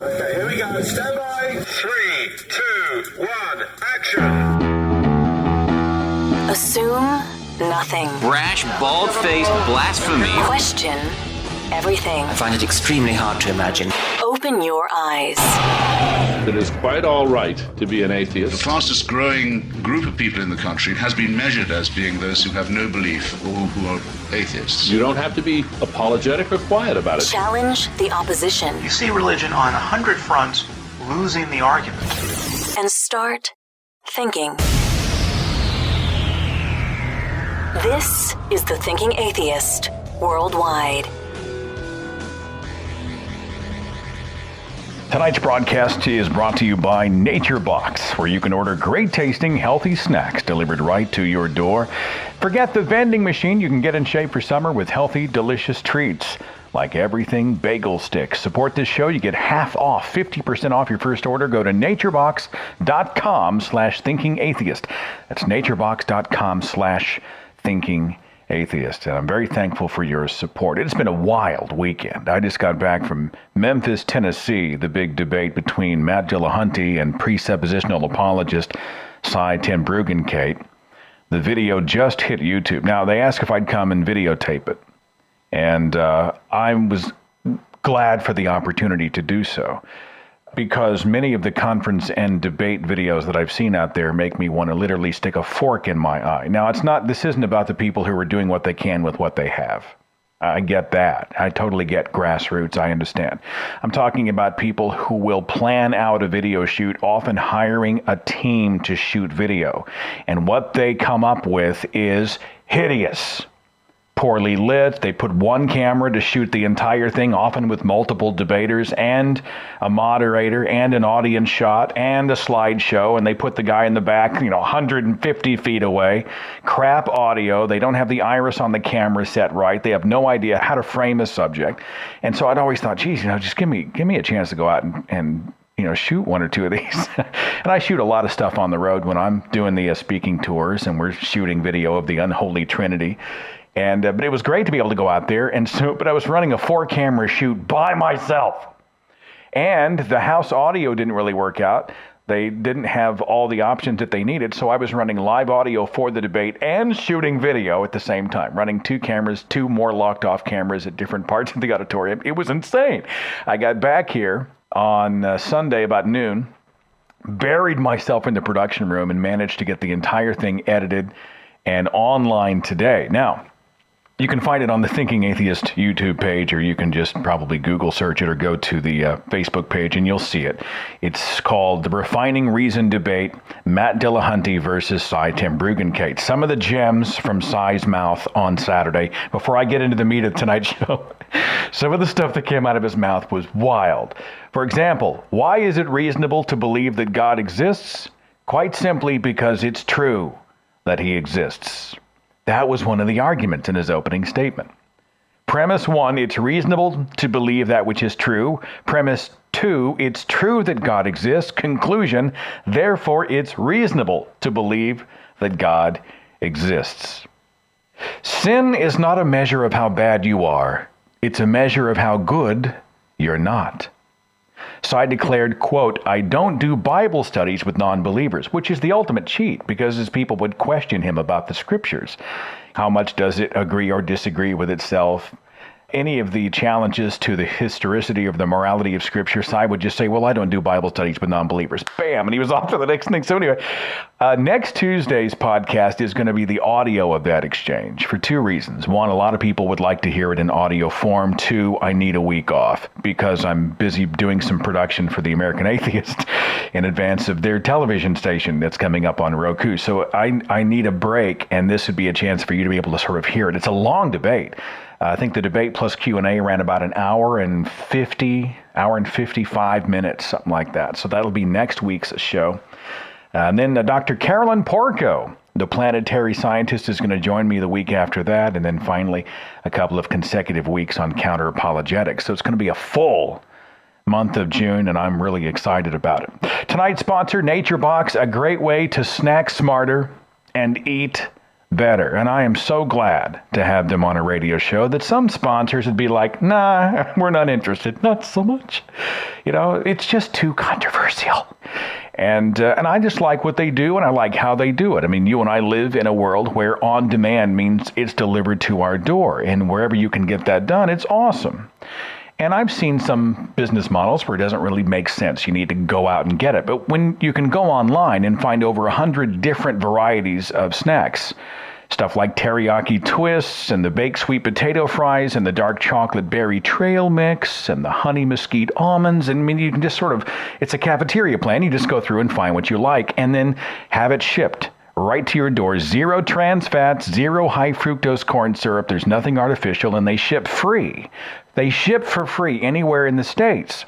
Okay, here we go. Stand by. 3, 2, 1, action. Assume nothing. Brash, bald-faced blasphemy. Question everything. I find it extremely hard to imagine. Open your eyes. It is quite all right to be an atheist. The fastest growing group of people in the country has been measured as being those who have no belief or who are atheists. You don't have to be apologetic or quiet about it. Challenge the opposition. You see religion on 100 fronts losing the argument. And start thinking. This is The Thinking Atheist Worldwide. Tonight's broadcast is brought to you by Nature Box, where you can order great tasting, healthy snacks delivered right to your door. Forget the vending machine. You can get in shape for summer with healthy, delicious treats like everything bagel sticks. Support this show. You get half off, 50% off your first order. Go to naturebox.com/thinkingatheist. That's naturebox.com/thinkingatheist. And I'm very thankful for your support. It's been a wild weekend. I just got back from Memphis, Tennessee, the big debate between Matt Dillahunty and presuppositional apologist Cy Ten Bruggencate. The video just hit YouTube. Now, they asked if I'd come and videotape it. And I was glad for the opportunity to do so, because many of the conference and debate videos that I've seen out there make me want to literally stick a fork in my eye. Now, this isn't about the people who are doing what they can with what they have. I get that. I totally get grassroots. I understand. I'm talking about people who will plan out a video shoot, often hiring a team to shoot video. And what they come up with is hideous. Poorly lit. They put one camera to shoot the entire thing, often with multiple debaters and a moderator and an audience shot and a slideshow, and they put the guy in the back, 150 feet away. Crap audio. They don't have the iris on the camera set right. They have no idea how to frame a subject. And so I'd always thought, geez, just give me a chance to go out and shoot one or two of these. And I shoot a lot of stuff on the road when I'm doing the speaking tours, and we're shooting video of the unholy trinity. But it was great to be able to go out there. But I was running a 4-camera shoot by myself. And the house audio didn't really work out. They didn't have all the options that they needed. So I was running live audio for the debate and shooting video at the same time, running 2 cameras, 2 more locked off cameras at different parts of the auditorium. It was insane. I got back here on Sunday about noon, buried myself in the production room, and managed to get the entire thing edited and online today. Now, you can find it on the Thinking Atheist YouTube page, or you can just probably Google search it or go to the Facebook page and you'll see it. It's called The Refining Reason Debate, Matt Dillahunty versus Cy Ten Bruggencate. Some of the gems from Cy's mouth on Saturday. Before I get into the meat of tonight's show, some of the stuff that came out of his mouth was wild. For example, why is it reasonable to believe that God exists? Quite simply because it's true that he exists. That was one of the arguments in his opening statement. Premise 1, it's reasonable to believe that which is true. Premise 2, it's true that God exists. Conclusion, therefore it's reasonable to believe that God exists. Sin is not a measure of how bad you are. It's a measure of how good you're not. So I declared, quote, I don't do Bible studies with non-believers, which is the ultimate cheat, because as people would question him about the scriptures, how much does it agree or disagree with itself? Any of the challenges to the historicity of the morality of Scripture, I would just say, well, I don't do Bible studies with non-believers. Bam! And he was off to the next thing. So anyway, next Tuesday's podcast is going to be the audio of that exchange for 2 reasons. 1, a lot of people would like to hear it in audio form. 2, I need a week off because I'm busy doing some production for the American Atheist in advance of their television station that's coming up on Roku. So I need a break, and this would be a chance for you to be able to sort of hear it. It's a long debate. I think the debate plus Q&A ran about an hour and 55 minutes, something like that. So that'll be next week's show. And then Dr. Carolyn Porco, the planetary scientist, is going to join me the week after that. And then finally, a couple of consecutive weeks on counter-apologetics. So it's going to be a full month of June, and I'm really excited about it. Tonight's sponsor, Nature Box, a great way to snack smarter and eat better. And I am so glad to have them on a radio show that some sponsors would be like, nah, we're not interested. Not so much. You know, it's just too controversial. And I just like what they do, and I like how they do it. I mean, you and I live in a world where on demand means it's delivered to our door. And wherever you can get that done, it's awesome. And I've seen some business models where it doesn't really make sense. You need to go out and get it. But when you can go online and find over 100 different varieties of snacks, stuff like teriyaki twists and the baked sweet potato fries and the dark chocolate berry trail mix and the honey mesquite almonds. And I mean, you can just sort of, it's a cafeteria plan. You just go through and find what you like and then have it shipped right to your door. 0 trans fats, 0 high fructose corn syrup. There's nothing artificial, and they ship free. They ship for free anywhere in the States.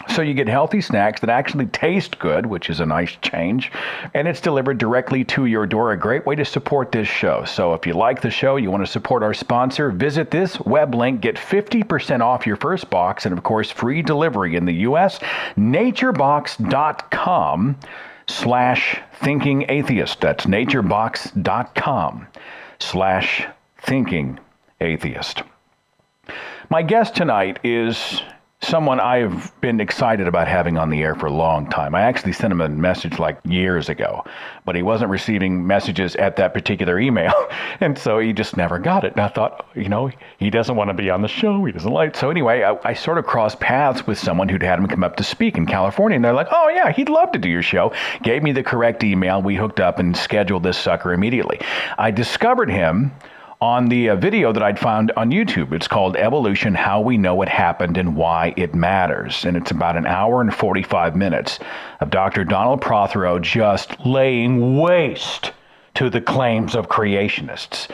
So you get healthy snacks that actually taste good, which is a nice change, and it's delivered directly to your door. A great way to support this show. So if you like the show, you want to support our sponsor, visit this web link, get 50% off your first box, and of course, free delivery in the U.S. naturebox.com/thinkingatheist. That's naturebox.com/thinkingatheist. My guest tonight is someone I've been excited about having on the air for a long time. I actually sent him a message like years ago, but he wasn't receiving messages at that particular email, and so he just never got it. And I thought, you know, he doesn't want to be on the show. He doesn't like. So anyway, I sort of crossed paths with someone who'd had him come up to speak in California, and they're like, oh yeah, he'd love to do your show. Gave me the correct email. We hooked up and scheduled this sucker immediately. I discovered him on the video that I'd found on YouTube. It's called Evolution, How We Know It Happened and Why It Matters. And it's about an hour and 45 minutes of Dr. Donald Prothero just laying waste to the claims of creationists.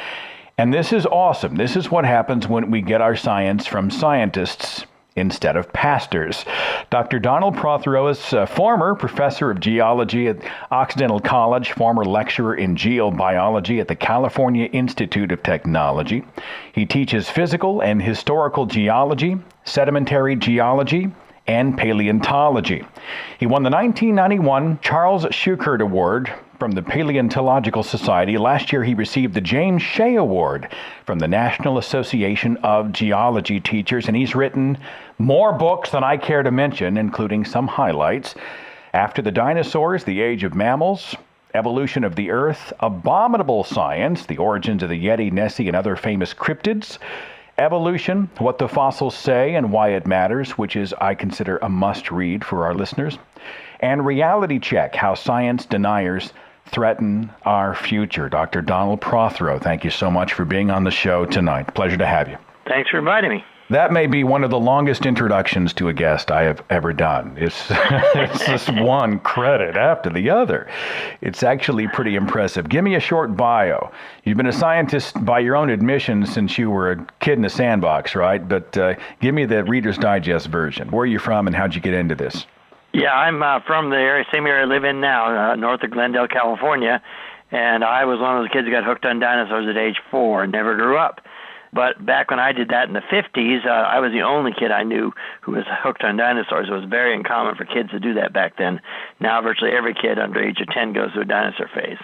And this is awesome. This is what happens when we get our science from scientists instead of pastors. Dr. Donald Prothero is a former professor of geology at Occidental College, former lecturer in geobiology at the California Institute of Technology. He teaches physical and historical geology, sedimentary geology, and paleontology. He won the 1991 Charles Schuchert Award from the Paleontological Society. Last year, he received the James Shea Award from the National Association of Geology Teachers, and he's written more books than I care to mention, including some highlights: After the Dinosaurs, The Age of Mammals, Evolution of the Earth, Abominable Science, The Origins of the Yeti, Nessie, and Other Famous Cryptids, Evolution, What the Fossils Say and Why It Matters, which is, I consider, a must-read for our listeners, and Reality Check, How Science Deniers Threaten Our Future. Dr. Donald Prothero, thank you so much for being on the show tonight. Pleasure to have you. Thanks for inviting me. That may be one of the longest introductions to a guest I have ever done. It's just one credit after the other. It's actually pretty impressive. Give me a short bio. You've been a scientist by your own admission since you were a kid in a sandbox, right? But give me the Reader's Digest version. Where are you from and how'd you get into this? Yeah, I'm from the area, same area I live in now, north of Glendale, California. And I was one of those kids who got hooked on dinosaurs at age 4 and never grew up. But back when I did that in the 50s, I was the only kid I knew who was hooked on dinosaurs. It was very uncommon for kids to do that back then. Now virtually every kid under the age of 10 goes through a dinosaur phase.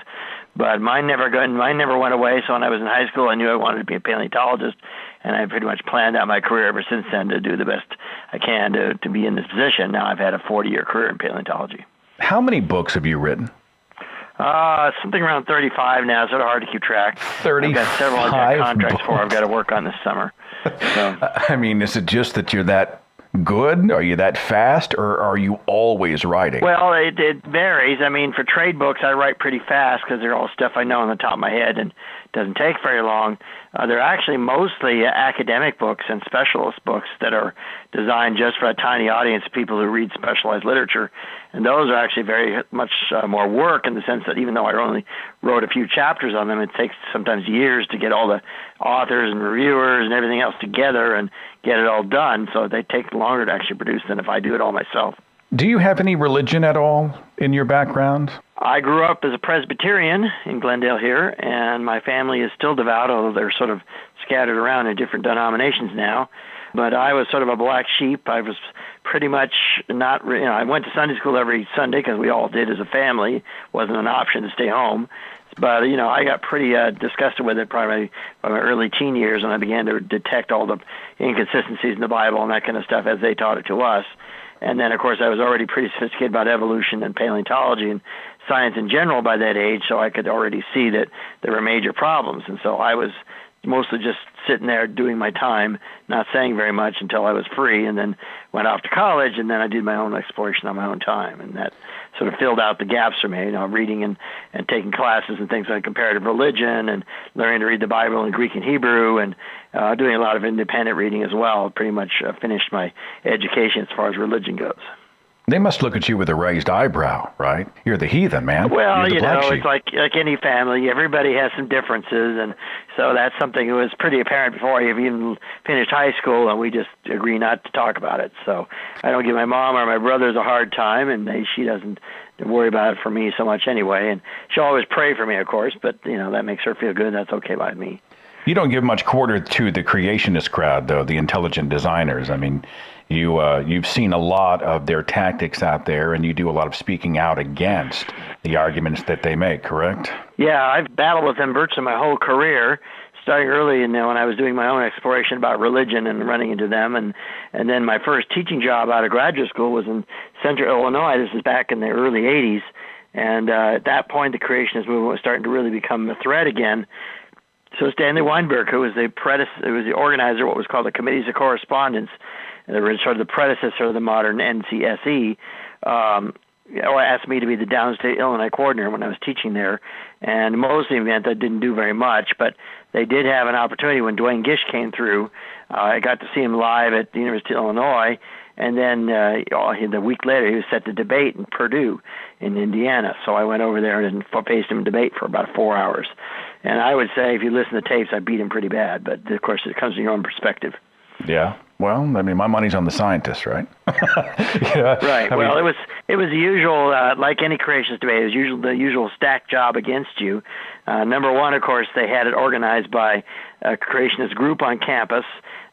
But mine never went away, so when I was in high school, I knew I wanted to be a paleontologist, and I pretty much planned out my career ever since then to do the best I can to be in this position. Now I've had a 40-year career in paleontology. How many books have you written? Something around 35 now. It's sort of hard to keep track. 35 I've got several I've got contracts books. For I've got to work on this summer. So. I mean, is it just that you're that good? Are you that fast, or are you always writing? Well, it varies. I mean, for trade books, I write pretty fast because they're all stuff I know on the top of my head, and it doesn't take very long. They're actually mostly academic books and specialist books that are designed just for a tiny audience of people who read specialized literature. And those are actually very much more work in the sense that even though I only wrote a few chapters on them, it takes sometimes years to get all the authors and reviewers and everything else together and get it all done. So they take longer to actually produce than if I do it all myself. Do you have any religion at all in your background? I grew up as a Presbyterian in Glendale here, and my family is still devout, although they're sort of scattered around in different denominations now. But I was sort of a black sheep. I was pretty much not, I went to Sunday school every Sunday because we all did as a family. It wasn't an option to stay home. But, I got pretty disgusted with it probably by my early teen years, and I began to detect all the inconsistencies in the Bible and that kind of stuff as they taught it to us. And then, of course, I was already pretty sophisticated about evolution and paleontology and science in general by that age, so I could already see that there were major problems. And so I was mostly just sitting there doing my time, not saying very much until I was free, and then went off to college, and then I did my own exploration on my own time. And that sort of filled out the gaps for me, reading and taking classes and things like comparative religion and learning to read the Bible in Greek and Hebrew and doing a lot of independent reading as well. Pretty much finished my education as far as religion goes. They must look at you with a raised eyebrow, right? You're the heathen, man. Well, You're the black sheep. it's like any family. Everybody has some differences, and so that's something that was pretty apparent before I even finished high school, and we just agree not to talk about it. So I don't give my mom or my brothers a hard time, and she doesn't worry about it for me so much anyway. And she'll always pray for me, of course, but, that makes her feel good. That's okay by me. You don't give much quarter to the creationist crowd, though, the intelligent designers. I mean, you've seen a lot of their tactics out there, and you do a lot of speaking out against the arguments that they make, correct? Yeah, I've battled with them virtually my whole career, starting early when I was doing my own exploration about religion and running into them. And then my first teaching job out of graduate school was in Central Illinois. This is back in the early 80s. And at that point, the creationist movement was starting to really become a threat again. So Stanley Weinberg, who was the organizer of what was called the Committees of Correspondence, and they were sort of the predecessor of the modern NCSE, asked me to be the downstate Illinois coordinator when I was teaching there. And most of the event I didn't do very much, but they did have an opportunity when Dwayne Gish came through. I got to see him live at the University of Illinois, and then the week later he was set to debate in Purdue in Indiana. So I went over there and faced him in debate for about 4 hours. And I would say, if you listen to tapes, I beat him pretty bad. But, of course, it comes from your own perspective. Yeah. Well, I mean, my money's on the scientists, right? Right. Well, it was the usual, like any creationist debate, it was the usual stack job against you. Number one, of course, they had it organized by a creationist group on campus.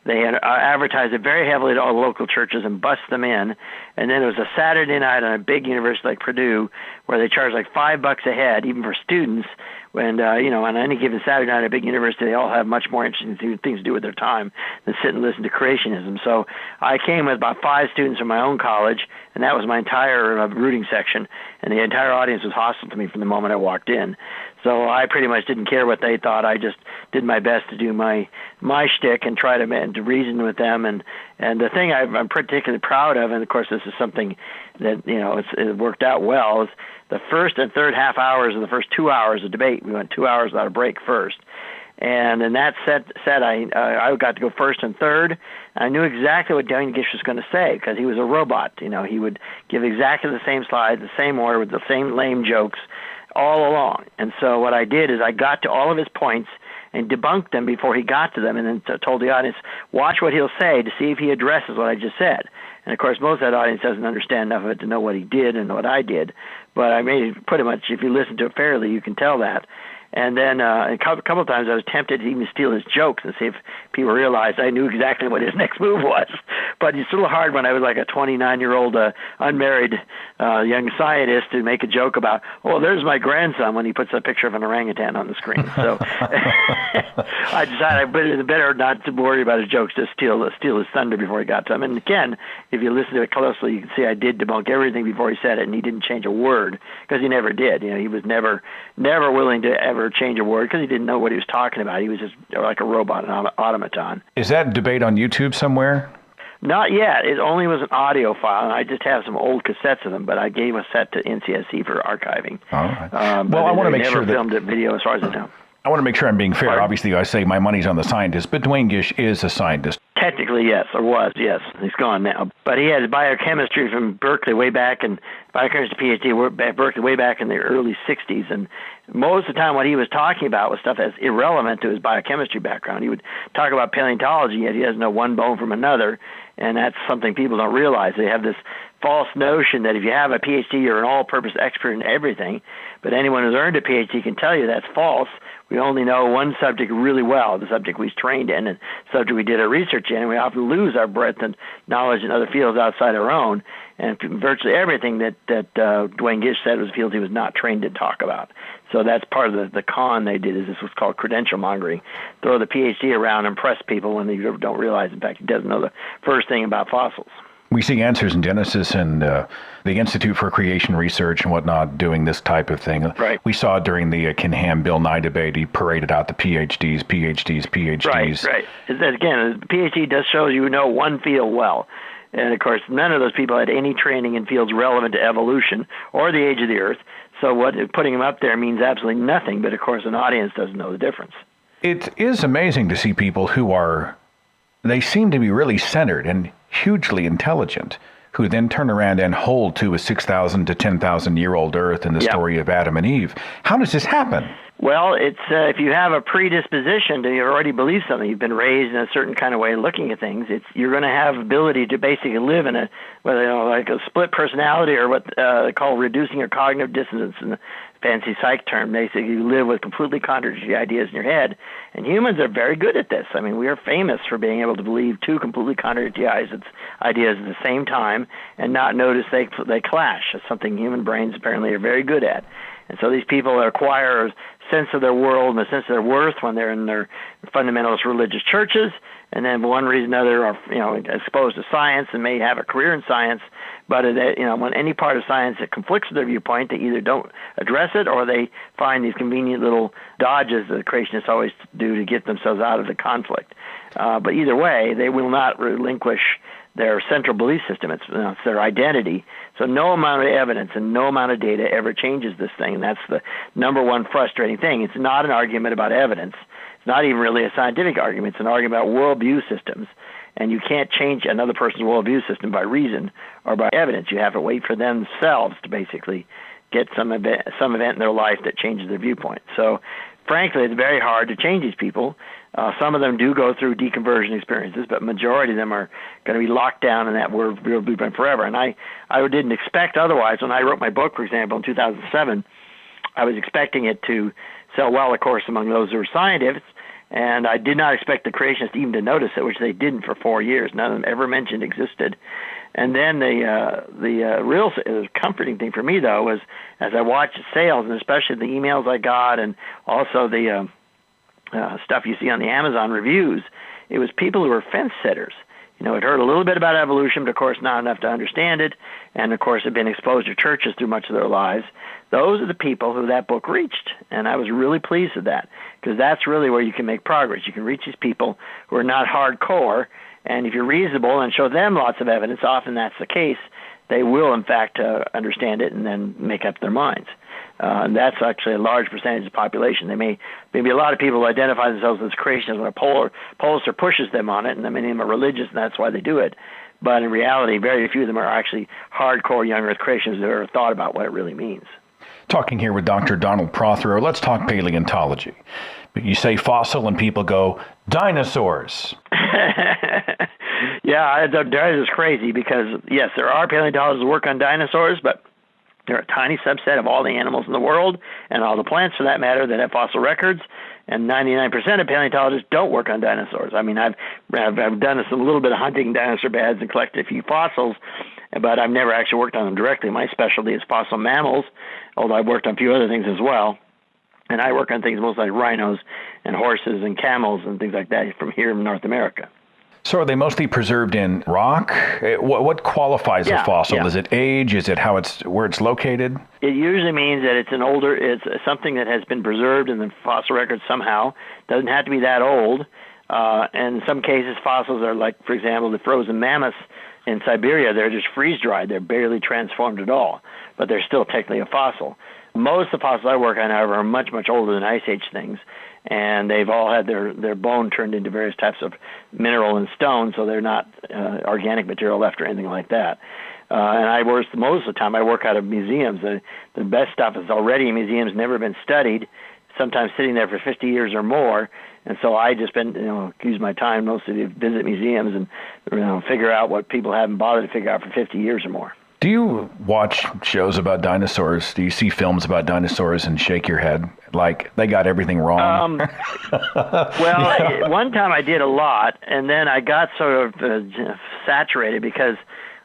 They had advertised it very heavily to all the local churches and bussed them in. And then it was a Saturday night on a big university like Purdue where they charged like $5 a head, even for students. And, on any given Saturday night at a big university, they all have much more interesting things to do with their time than sit and listen to creationism. So I came with about 5 students from my own college, and that was my entire rooting section. And the entire audience was hostile to me from the moment I walked in. So I pretty much didn't care what they thought. I just did my best to do my shtick and try to reason with them. And the thing I'm particularly proud of, and of course this is something that it worked out well, is the first and third half hours of the first 2 hours of debate. We went 2 hours without a break first. And in that set I got to go first and third. I knew exactly what Dwayne Gish was going to say because he was a robot. He would give exactly the same slides, the same order, with the same lame jokes all along. And so what I did is I got to all of his points and debunked them before he got to them, and then told the audience, watch what he'll say to see if he addresses what I just said. And, of course, most of that audience doesn't understand enough of it to know what he did and what I did. But I made it pretty much, if you listen to it fairly, you can tell that. And then a couple of times I was tempted to even steal his jokes and see if people realized I knew exactly what his next move was. But it's a little hard when I was like a 29-year-old unmarried young scientist to make a joke about, oh, there's my grandson, when he puts a picture of an orangutan on the screen. So I decided it's better not to worry about his jokes, just steal his thunder before he got to him. And again, if you listen to it closely, you can see I did debunk everything before he said it, and he didn't change a word because he never did. He was never willing to ever change a word because he didn't know what he was talking about. He was just like a robot, an automaton. Is that debate on YouTube somewhere? Not yet. It only was an audio file, and I just have some old cassettes of them, but I gave a set to NCSE for archiving. All right. Well, I want to make sure that... never filmed a video as far as I know. I want to make sure I'm being fair. Pardon? Obviously, I say my money's on the scientist, but Dwayne Gish is a scientist. Technically, yes, or was, yes. He's gone now. But he had biochemistry from Berkeley way back, and biochemistry PhD at Berkeley way back in the early 60s. And most of the time what he was talking about was stuff that's irrelevant to his biochemistry background. He would talk about paleontology, yet he doesn't know one bone from another. And that's something people don't realize. They have this false notion that if you have a PhD, you're an all-purpose expert in everything. But anyone who's earned a PhD can tell you that's false. We only know one subject really well, the subject we trained in and the subject we did our research in, and we often lose our breadth and knowledge in other fields outside our own. And virtually everything that Dwayne Gish said was fields he was not trained to talk about. So that's part of the con they did, is this was called credential mongering. Throw the PhD around, impress people when they don't realize, in fact, he doesn't know the first thing about fossils. We see Answers in Genesis and the Institute for Creation Research and whatnot doing this type of thing. Right. We saw during the Kinham-Bill Nye debate, he paraded out the PhDs. Right. Again, the PhD does show you know one field well. And, of course, none of those people had any training in fields relevant to evolution or the age of the Earth. So putting them up there means absolutely nothing. But, of course, an audience doesn't know the difference. It is amazing to see people they seem to be really centered and hugely intelligent, who then turn around and hold to a 6,000 to 10,000-year-old Earth and the story of Adam and Eve. How does this happen? Well, it's if you have a predisposition to already believe something, you've been raised in a certain kind of way of looking at things, you're going to have ability to basically live in like a split personality, or what they call reducing your cognitive dissonance in the fancy psych term. Basically, you live with completely contradictory ideas in your head, and humans are very good at this. I mean, we are famous for being able to believe two completely contradictory ideas at the same time and not notice they clash. It's something human brains apparently are very good at. And so these people acquire a sense of their world and a sense of their worth when they're in their fundamentalist religious churches, and then for one reason or another are exposed to science and may have a career in science. But when any part of science that conflicts with their viewpoint, they either don't address it or they find these convenient little dodges that the creationists always do to get themselves out of the conflict. But either way, they will not relinquish their central belief system. It's their identity. So no amount of evidence and no amount of data ever changes this thing. And that's the number one frustrating thing. It's not an argument about evidence. It's not even really a scientific argument. It's an argument about worldview systems. And you can't change another person's worldview system by reason or by evidence. You have to wait for themselves to basically get some event in their life that changes their viewpoint. So frankly, it's very hard to change these people. Some of them do go through deconversion experiences, but majority of them are going to be locked down in that world blueprint forever. And I didn't expect otherwise. When I wrote my book, for example, in 2007, I was expecting it to sell well, of course, among those who are scientists, and I did not expect the creationists even to notice it, which they didn't for 4 years. None of them ever mentioned existed. And then the real comforting thing for me, though, was as I watched sales, and especially the emails I got and also the stuff you see on the Amazon reviews, it was people who were fence sitters. Had heard a little bit about evolution, but of course not enough to understand it, and of course had been exposed to churches through much of their lives. Those are the people who that book reached, and I was really pleased with that, because that's really where you can make progress. You can reach these people who are not hardcore, and if you're reasonable and show them lots of evidence, often that's the case, they will in fact understand it and then make up their minds. And that's actually a large percentage of the population. Maybe a lot of people identify themselves as creationists when a pollster pushes them on it, and many of them are religious, and that's why they do it. But in reality, very few of them are actually hardcore young Earth creationists who have ever thought about what it really means. Talking here with Dr. Donald Prothero, let's talk paleontology. You say fossil and people go, dinosaurs. Yeah, that is crazy because, yes, there are paleontologists who work on dinosaurs, but they're a tiny subset of all the animals in the world and all the plants, for that matter, that have fossil records. And 99% of paleontologists don't work on dinosaurs. I mean, I've done a little bit of hunting in dinosaur beds and collected a few fossils, but I've never actually worked on them directly. My specialty is fossil mammals, although I've worked on a few other things as well. And I work on things mostly like rhinos and horses and camels and things like that from here in North America. So are they mostly preserved in rock? What qualifies a fossil? Yeah. Is it age? Is it where it's located? It usually means that it's something that has been preserved in the fossil record somehow. Doesn't have to be that old. And in some cases, fossils are like, for example, the frozen mammoths in Siberia. They're just freeze-dried. They're barely transformed at all, but they're still technically a fossil. Most of the fossils I work on, however, are much, much older than Ice Age things. And they've all had their bone turned into various types of mineral and stone, so they're not organic material left or anything like that. And most of the time I work out of museums. The best stuff is already in museums, never been studied, sometimes sitting there for 50 years or more. And so I just use my time mostly to visit museums and figure out what people haven't bothered to figure out for 50 years or more. Do you watch shows about dinosaurs? Do you see films about dinosaurs and shake your head like they got everything wrong? Well, one time I did a lot, and then I got sort of saturated because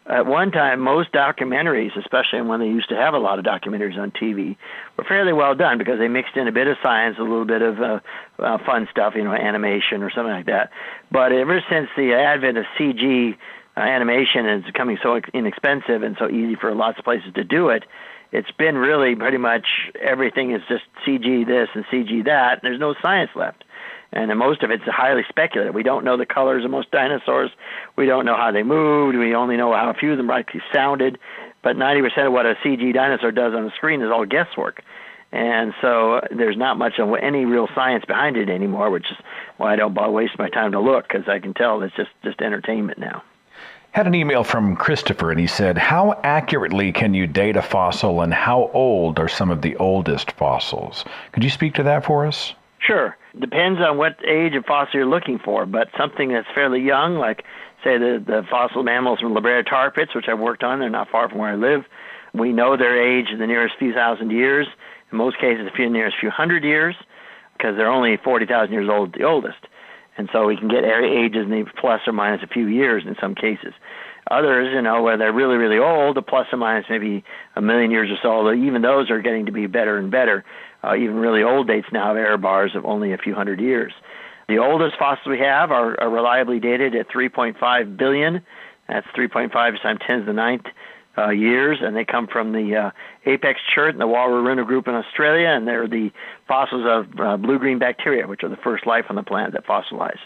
at one time most documentaries, especially when they used to have a lot of documentaries on TV, were fairly well done because they mixed in a bit of science, a little bit of fun stuff, animation or something like that. But ever since the advent of CG animation is becoming so inexpensive and so easy for lots of places to do it, it's been really pretty much everything is just CG this and CG that. There's no science left. And most of it's highly speculative. We don't know the colors of most dinosaurs. We don't know how they moved. We only know how a few of them actually sounded. But 90% of what a CG dinosaur does on the screen is all guesswork. And so there's not much of any real science behind it anymore, which is why I don't waste my time to look, because I can tell it's just entertainment now. Had an email from Christopher, and he said, how accurately can you date a fossil, and how old are some of the oldest fossils? Could you speak to that for us? Sure. Depends on what age of fossil you're looking for, but something that's fairly young, like, say, the fossil mammals from La Brea tar pits, which I've worked on, they're not far from where I live. We know their age in the nearest few thousand years, in most cases the nearest few hundred years, because they're only 40,000 years old, the oldest. And so we can get ages in the plus or minus a few years in some cases. Others, where they're really, really old, the plus or minus maybe a million years or so, although even those are getting to be better and better. Even really old dates now have error bars of only a few hundred years. The oldest fossils we have are reliably dated at 3.5 billion. That's 3.5 times 10 to the ninth years, and they come from the apex chert and the Walruruna group in Australia, and they're the fossils of blue-green bacteria, which are the first life on the planet that fossilized.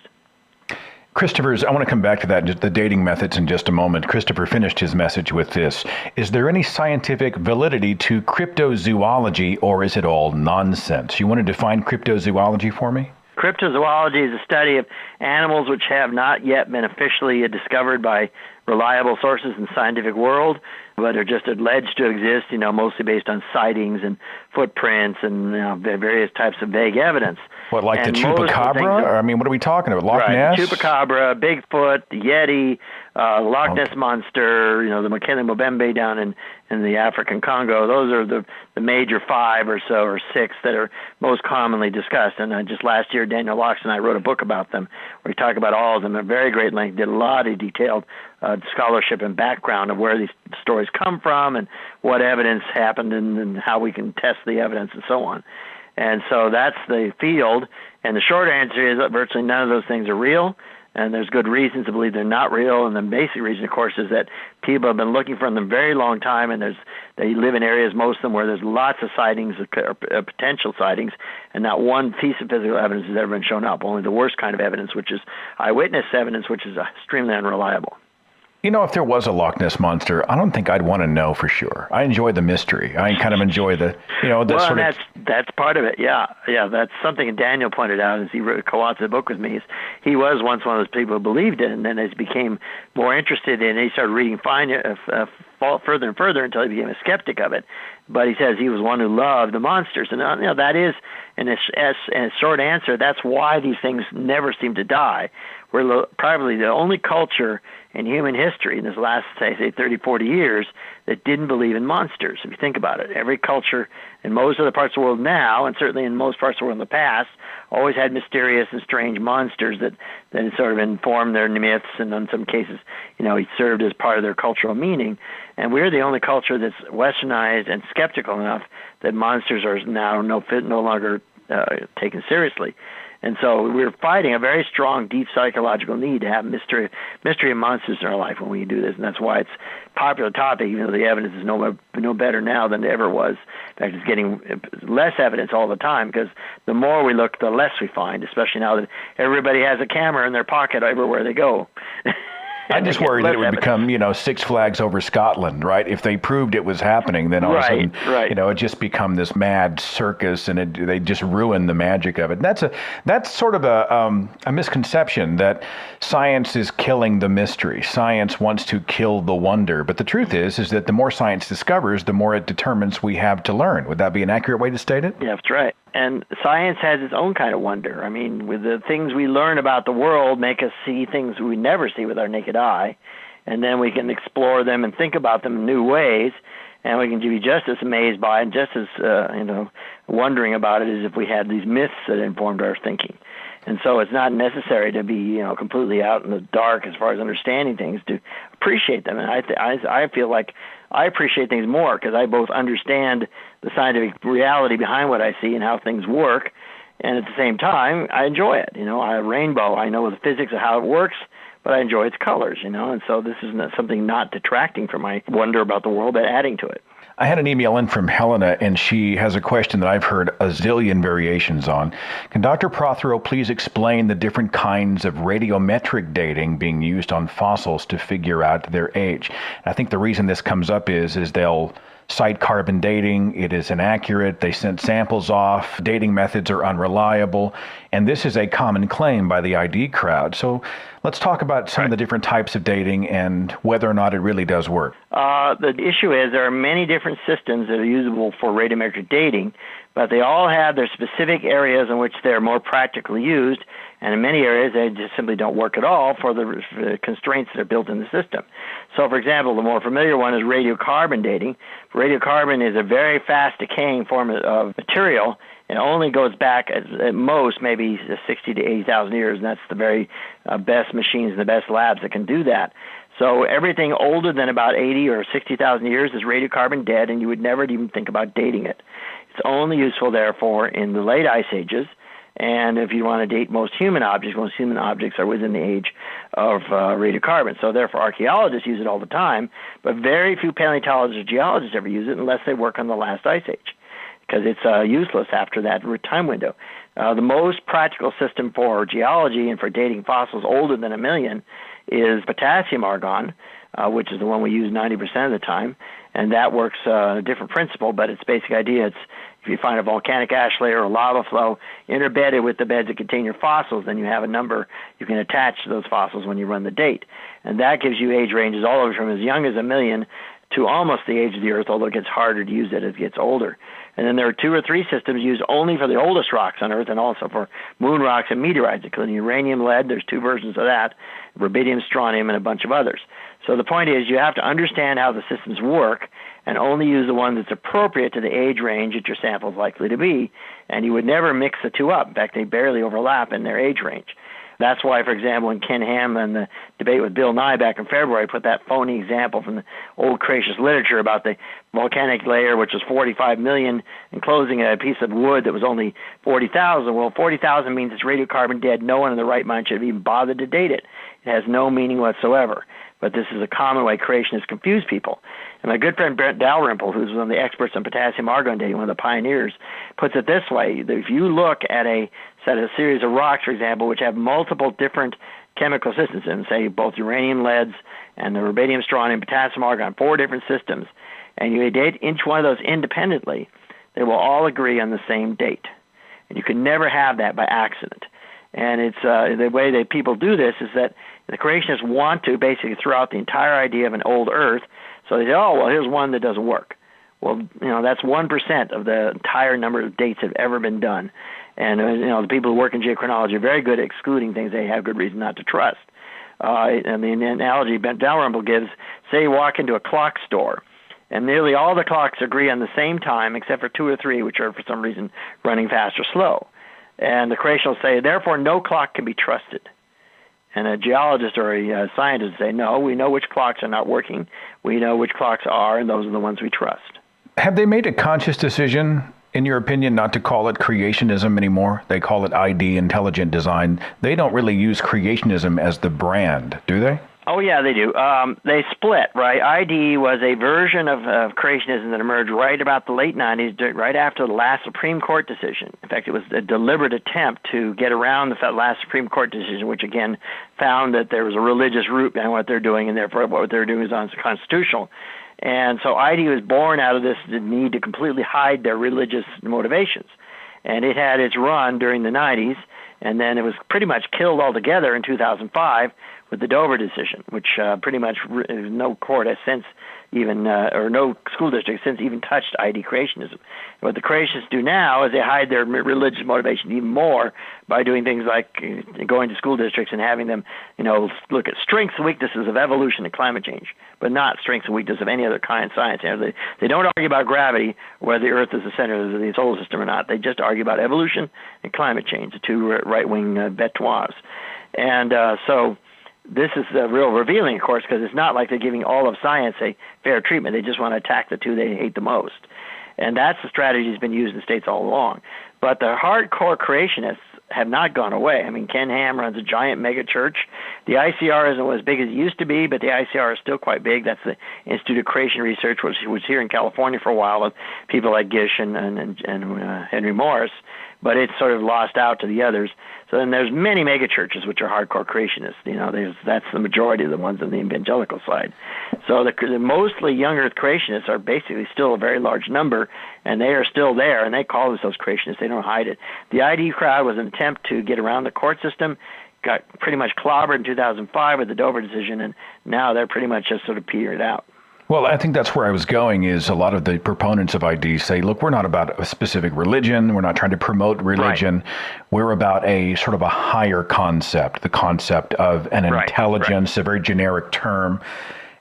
Christopher's, I want to come back to that, the dating methods in just a moment. Christopher finished his message with this. Is there any scientific validity to cryptozoology, or is it all nonsense? You want to define cryptozoology for me? Cryptozoology is a study of animals which have not yet been officially discovered by reliable sources in the scientific world, but are just alleged to exist, mostly based on sightings and footprints and various types of vague evidence. What, like the chupacabra? What are we talking about? Loch Ness? The chupacabra, Bigfoot, the Yeti, Loch Ness Monster, the Mokele Mbembe down in the African Congo. Those are the major 5 or so or 6 that are most commonly discussed. And just last year, Daniel Locks and I wrote a book about them where we talk about all of them at very great length, did a lot of detailed scholarship and background of where these stories come from and what evidence happened and how we can test the evidence and so on. And so that's the field. And the short answer is that virtually none of those things are real. And there's good reasons to believe they're not real. And the basic reason, of course, is that people have been looking for them a very long time. And they live in areas, most of them, where there's lots of sightings or potential sightings. And not one piece of physical evidence has ever been shown up. Only the worst kind of evidence, which is eyewitness evidence, which is extremely unreliable. If there was a Loch Ness Monster, I don't think I'd want to know for sure. I enjoy the mystery. I kind of enjoy the, that's part of it. Yeah. That's something Daniel pointed out as he co-authored the book with me. Is he was once one of those people who believed it, and then as he became more interested in it, he started reading further and further until he became a skeptic of it. But he says he was one who loved the monsters, and that is, in a short answer, that's why these things never seem to die. We're probably the only culture in human history in this last, say 30, 40 years that didn't believe in monsters, if you think about it. Every culture in most other parts of the world now, and certainly in most parts of the world in the past, always had mysterious and strange monsters that sort of informed their myths, and in some cases, it served as part of their cultural meaning. And we're the only culture that's westernized and skeptical enough that monsters are now no longer taken seriously. And so we're fighting a very strong, deep psychological need to have mystery of monsters in our life when we do this, and that's why it's a popular topic, even though the evidence is no better now than it ever was. In fact, it's getting less evidence all the time, because the more we look, the less we find, especially now that everybody has a camera in their pocket everywhere they go. I just worry that it would become, Six Flags Over Scotland, right? If they proved it was happening, then all of a sudden, it just become this mad circus, and they just ruin the magic of it. And that's sort of a misconception that science is killing the mystery. Science wants to kill the wonder. But the truth is that the more science discovers, the more it determines we have to learn. Would that be an accurate way to state it? Yeah, that's right. And science has its own kind of wonder. With the things we learn about the world make us see things we never see with our naked eye. and then we can explore them and think about them in new ways, and we can be just as amazed by it and just as wondering about it as if we had these myths that informed our thinking. And so it's not necessary to be completely out in the dark as far as understanding things to appreciate them. And I feel like I appreciate things more because I both understand the scientific reality behind what I see and how things work, and at the same time I enjoy it. A rainbow, I know the physics of how it works, but I enjoy its colors, and so this is something not detracting from my wonder about the world, but adding to it. I had an email in from Helena, and she has a question that I've heard a zillion variations on. Can Dr. Prothero please explain the different kinds of radiometric dating being used on fossils to figure out their age? And I think the reason this comes up is they'll cite carbon dating. It is inaccurate. They sent samples off. Dating methods are unreliable. And this is a common claim by the ID crowd. So let's talk about some of the different types of dating and whether or not it really does work. The issue is there are many different systems that are usable for radiometric dating, but they all have their specific areas in which they're more practically used, and in many areas they just simply don't work at all for the constraints that are built in the system. So, for example, the more familiar one is radiocarbon dating. Radiocarbon is a very fast decaying form of material. It only goes back at most maybe 60 to 80,000 years, and that's the very best machines and the best labs that can do that. So everything older than about 80 or 60,000 years is radiocarbon dead, and you would never even think about dating it. It's only useful, therefore, in the late ice ages. And if you want to date most human objects are within the age of radiocarbon. So therefore, archaeologists use it all the time, but very few paleontologists or geologists ever use it unless they work on the last ice age, because it's useless after that time window. The most practical system for geology and for dating fossils older than 1 million is potassium argon, which is the one we use 90% of the time, and that works a different principle, but its basic idea, it's if you find a volcanic ash layer or lava flow interbedded with the beds that contain your fossils, then you have a number you can attach to those fossils when you run the date. And that gives you age ranges all over from as young as 1 million to almost the age of the Earth, although it gets harder to use it as it gets older. And then there are 2 or 3 systems used only for the oldest rocks on Earth and also for moon rocks and meteorites, including uranium, lead. There's 2 versions of that, rubidium, strontium, and a bunch of others. So the point is you have to understand how the systems work and only use the one that's appropriate to the age range that your sample is likely to be. And you would never mix the 2 up. In fact, they barely overlap in their age range. That's why, for example, in Ken Ham and the debate with Bill Nye back in February, put that phony example from the old creationist literature about the volcanic layer, which was 45 million, enclosing a piece of wood that was only 40,000. Well, 40,000 means it's radiocarbon dead. No one in the right mind should have even bothered to date it. It has no meaning whatsoever. But this is a common way creationists confuse people. And my good friend Brent Dalrymple, who's one of the experts on potassium argon dating, one of the pioneers, puts it this way. If you look at a series of rocks, for example, which have multiple different chemical systems in, say, both uranium, leads, and the rubidium, strontium, potassium argon, 4 different systems, and you date each one of those independently, they will all agree on the same date. And you can never have that by accident. And it's the way that people do this is that the creationists want to basically throw out the entire idea of an old Earth. So they say, oh, well, here's one that doesn't work. Well, that's 1% of the entire number of dates that have ever been done. And, the people who work in geochronology are very good at excluding things they have good reason not to trust. And the analogy Brent Dalrymple gives, say you walk into a clock store, and nearly all the clocks agree on the same time except for 2 or 3, which are for some reason running fast or slow. And the creationists say, therefore, no clock can be trusted. And a geologist or a scientist say, no, we know which clocks are not working. We know which clocks are, and those are the ones we trust. Have they made a conscious decision, in your opinion, not to call it creationism anymore? They call it ID, intelligent design. They don't really use creationism as the brand, do they? Oh, yeah, they do. They split, right? ID was a version of creationism that emerged right about the late 90s, right after the last Supreme Court decision. In fact, it was a deliberate attempt to get around the last Supreme Court decision, which, again, found that there was a religious root behind what they're doing, and therefore what they're doing is unconstitutional. And so ID was born out of this need to completely hide their religious motivations. And it had its run during the 90s, and then it was pretty much killed altogether in 2005 with the Dover decision, which pretty much no court has since even or no school district since even touched ID creationism. What the creationists do now is they hide their religious motivation even more by doing things like going to school districts and having them, look at strengths and weaknesses of evolution and climate change, but not strengths and weaknesses of any other kind of science. They don't argue about gravity, whether the Earth is the center of the solar system or not. They just argue about evolution and climate change, the two right-wing bêtoises. And so this is real revealing, of course, because it's not like they're giving all of science a fair treatment. They just want to attack the two they hate the most. And that's the strategy that's been used in the States all along. But the hardcore creationists have not gone away. I mean, Ken Ham runs a giant mega church. The ICR isn't as big as it used to be, but the ICR is still quite big. That's the Institute of Creation Research, which was here in California for a while with people like Gish and Henry Morris, but it's sort of lost out to the others. So then there's many mega churches which are hardcore creationists. That's the majority of the ones on the evangelical side. So the mostly young Earth creationists are basically still a very large number, and they are still there, and they call themselves creationists. They don't hide it. The ID crowd was an attempt to get around the court system, got pretty much clobbered in 2005 with the Dover decision, and now they're pretty much just sort of petered out. Well, I think that's where I was going, is a lot of the proponents of ID say, look, we're not about a specific religion. We're not trying to promote religion. Right. We're about a sort of a higher concept, the concept of an intelligence, a very generic term.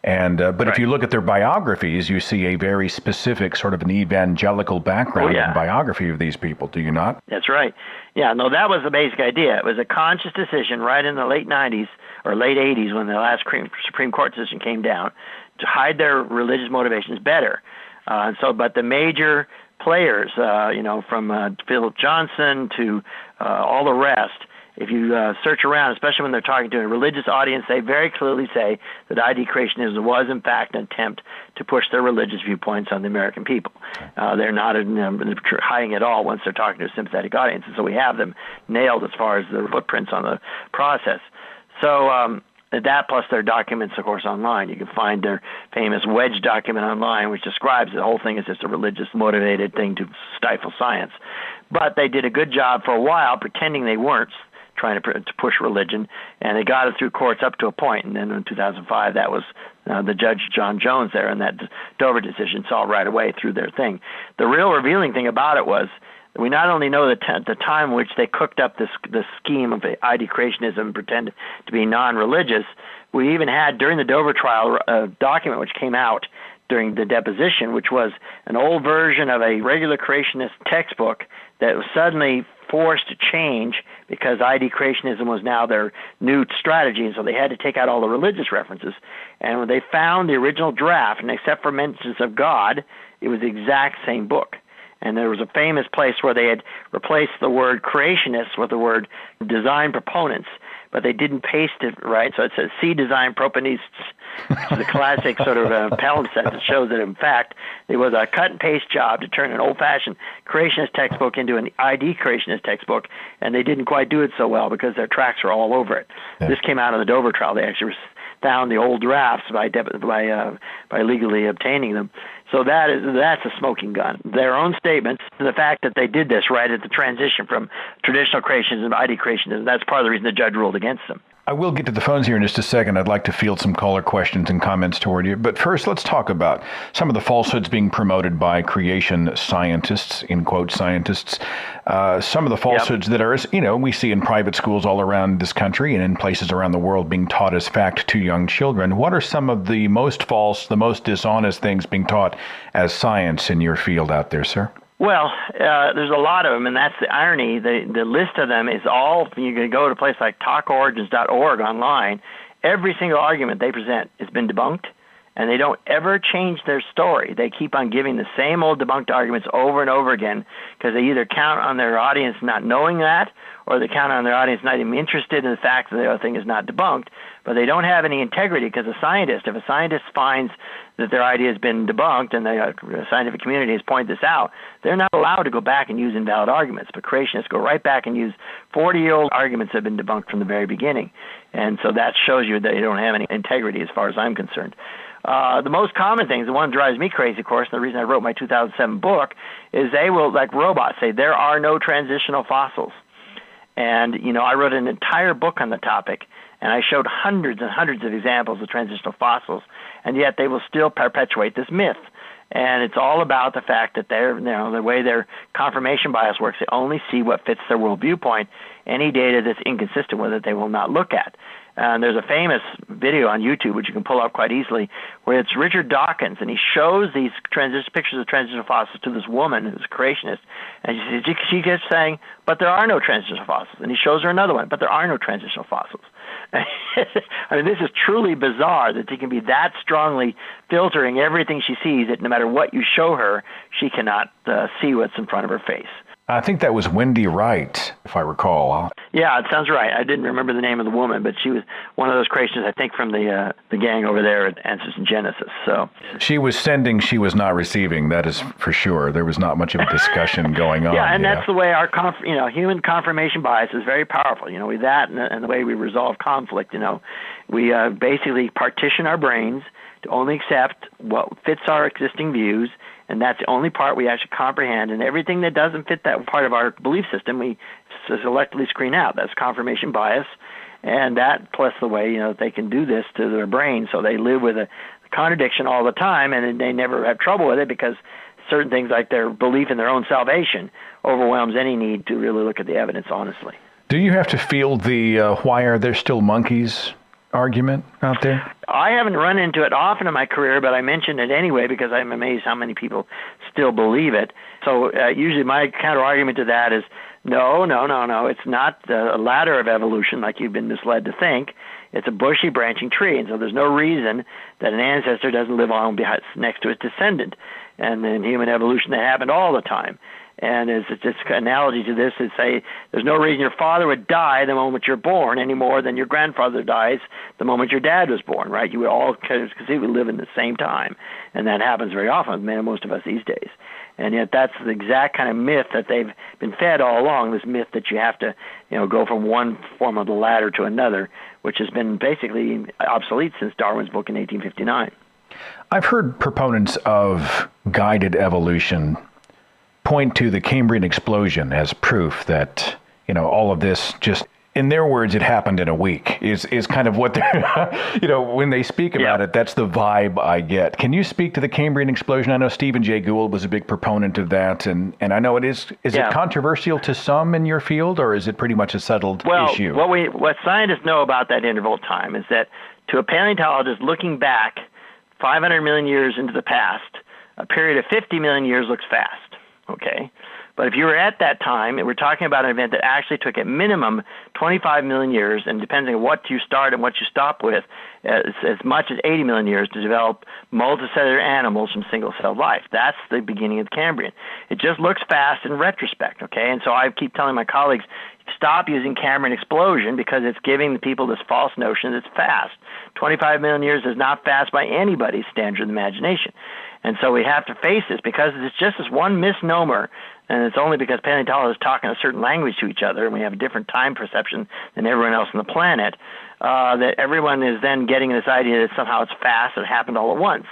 And but if you look at their biographies, you see a very specific sort of an evangelical background and biography of these people, do you not? That's right. Yeah, no, that was the basic idea. It was a conscious decision right in the late 90s or late 80s when the last Supreme Court decision came down to hide their religious motivations better. But the major players, from Philip Johnson to all the rest, if you search around, especially when they're talking to a religious audience, they very clearly say that ID creationism was, in fact, an attempt to push their religious viewpoints on the American people. They're not hiding at all once they're talking to a sympathetic audience, and so we have them nailed as far as their footprints on the process. So that plus their documents, of course, online. You can find their famous wedge document online, which describes the whole thing as just a religious-motivated thing to stifle science. But they did a good job for a while pretending they weren't, trying to push religion, and they got it through courts up to a point. And then in 2005, that was the Judge John Jones there, and that Dover decision saw right away through their thing. The real revealing thing about it was we not only know the time in which they cooked up this scheme of ID creationism and pretended to be non-religious, we even had, during the Dover trial, a document which came out during the deposition, which was an old version of a regular creationist textbook that was suddenly forced to change because ID creationism was now their new strategy, and so they had to take out all the religious references. And when they found the original draft, and except for mentions of God, it was the exact same book. And there was a famous place where they had replaced the word creationists with the word design proponents, but they didn't paste it right, so it says see design proponists. It's the classic sort of palimpsest that shows that, in fact, it was a cut-and-paste job to turn an old-fashioned creationist textbook into an ID creationist textbook, and they didn't quite do it so well because their tracks were all over it. Yeah. This came out of the Dover trial. They actually found the old drafts by legally obtaining them. So that's a smoking gun. Their own statements, the fact that they did this right at the transition from traditional creationism to ID creationism, that's part of the reason the judge ruled against them. I will get to the phones here in just a second. I'd like to field some caller questions and comments toward you. But first, let's talk about some of the falsehoods being promoted by creation scientists, in quote, scientists. Some of the falsehoods that are, we see in private schools all around this country and in places around the world being taught as fact to young children. What are some of the most false, the most dishonest things being taught as science in your field out there, sir? Well, there's a lot of them, and that's the irony. The list of them is all, you can go to a place like talkorigins.org online. Every single argument they present has been debunked, and they don't ever change their story. They keep on giving the same old debunked arguments over and over again because they either count on their audience not knowing that, or they count on their audience not even interested in the fact that the other thing is not debunked. But they don't have any integrity because if a scientist finds that their idea has been debunked and the scientific community has pointed this out, they're not allowed to go back and use invalid arguments. But creationists go right back and use 40-year-old arguments that have been debunked from the very beginning. And so that shows you that they don't have any integrity as far as I'm concerned. The most common things, the one that drives me crazy, of course, and the reason I wrote my 2007 book, is they will, like robots, say there are no transitional fossils. And, I wrote an entire book on the topic, And I showed hundreds and hundreds of examples of transitional fossils, and yet they will still perpetuate this myth. And it's all about the fact that the way their confirmation bias works, they only see what fits their world viewpoint. Any data that's inconsistent with it, they will not look at. And there's a famous video on YouTube, which you can pull up quite easily, where it's Richard Dawkins, and he shows these pictures of transitional fossils to this woman who's a creationist, and she keeps saying, but there are no transitional fossils. And he shows her another one, but there are no transitional fossils. I mean, this is truly bizarre that he can be that strongly filtering everything she sees, that no matter what you show her, she cannot see what's in front of her face. I think that was Wendy Wright, if I recall. Yeah, it sounds right. I didn't remember the name of the woman, but she was one of those creationists, I think, from the gang over there at Answers in Genesis. So she was sending, she was not receiving. That is for sure. There was not much of a discussion going on. Yeah, and that's the way our human confirmation bias is very powerful. With that and the way we resolve conflict. We basically partition our brains to only accept what fits our existing views, and that's the only part we actually comprehend. And everything that doesn't fit that part of our belief system, we selectively screen out. That's confirmation bias, and that plus the way they can do this to their brain, so they live with a contradiction all the time, and they never have trouble with it because certain things like their belief in their own salvation overwhelms any need to really look at the evidence honestly. Do you have to field the why are there still monkeys argument out there? I haven't run into it often in my career, but I mention it anyway because I'm amazed how many people still believe it. So usually my counter-argument to that is, no. It's not a ladder of evolution like you've been misled to think. It's a bushy branching tree, and so there's no reason that an ancestor doesn't live on next to its descendant. And in human evolution, that happened all the time. And it's just an analogy to this is say there's no reason your father would die the moment you're born any more than your grandfather dies the moment your dad was born, right? You would all conceivably live in the same time, and that happens very often with most of us these days. And yet that's the exact kind of myth that they've been fed all along, this myth that you have to go from one form of the ladder to another, which has been basically obsolete since Darwin's book in 1859. I've heard proponents of guided evolution point to the Cambrian explosion as proof that, all of this just, in their words, it happened in a week, is kind of what they're, when they speak about it, that's the vibe I get. Can you speak to the Cambrian explosion? I know Stephen Jay Gould was a big proponent of that, and I know it is it controversial to some in your field, or is it pretty much a settled issue? What scientists know about that interval of time is that to a paleontologist looking back 500 million years into the past, a period of 50 million years looks fast. Okay, but if you were at that time, we're talking about an event that actually took at minimum 25 million years, and depending on what you start and what you stop with, as much as 80 million years to develop multicellular animals from single-celled life. That's the beginning of the Cambrian. It just looks fast in retrospect, okay? And so I keep telling my colleagues, stop using Cambrian explosion because it's giving the people this false notion that it's fast. 25 million years is not fast by anybody's standard of imagination. And so we have to face this because it's just this one misnomer, and it's only because paleontologists talk in a certain language to each other, and we have a different time perception than everyone else on the planet, that everyone is then getting this idea that somehow it's fast, it happened all at once.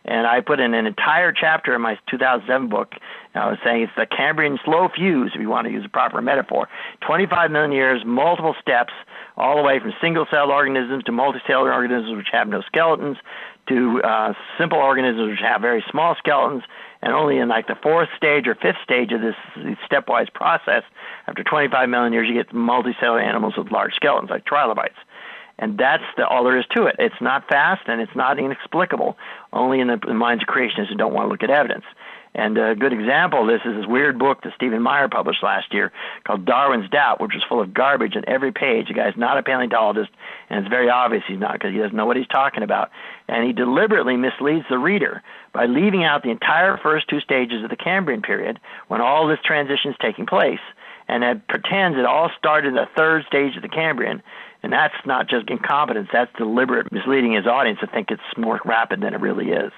And I put in an entire chapter in my 2007 book. I was saying it's the Cambrian slow fuse, if you want to use a proper metaphor. 25 million years, multiple steps, all the way from single-celled organisms to multicellular organisms which have no skeletons, to simple organisms which have very small skeletons, and only in like the fourth stage or fifth stage of this stepwise process, after 25 million years, you get multicellular animals with large skeletons, like trilobites. And that's all there is to it. It's not fast, and it's not inexplicable, only in the minds of creationists who don't want to look at evidence. And a good example of this is this weird book that Stephen Meyer published last year called Darwin's Doubt, which was full of garbage on every page. The guy's not a paleontologist, and it's very obvious he's not because he doesn't know what he's talking about. And he deliberately misleads the reader by leaving out the entire first two stages of the Cambrian period when all this transition is taking place, and it pretends it all started in the third stage of the Cambrian. And that's not just incompetence, that's deliberate misleading his audience to think it's more rapid than it really is.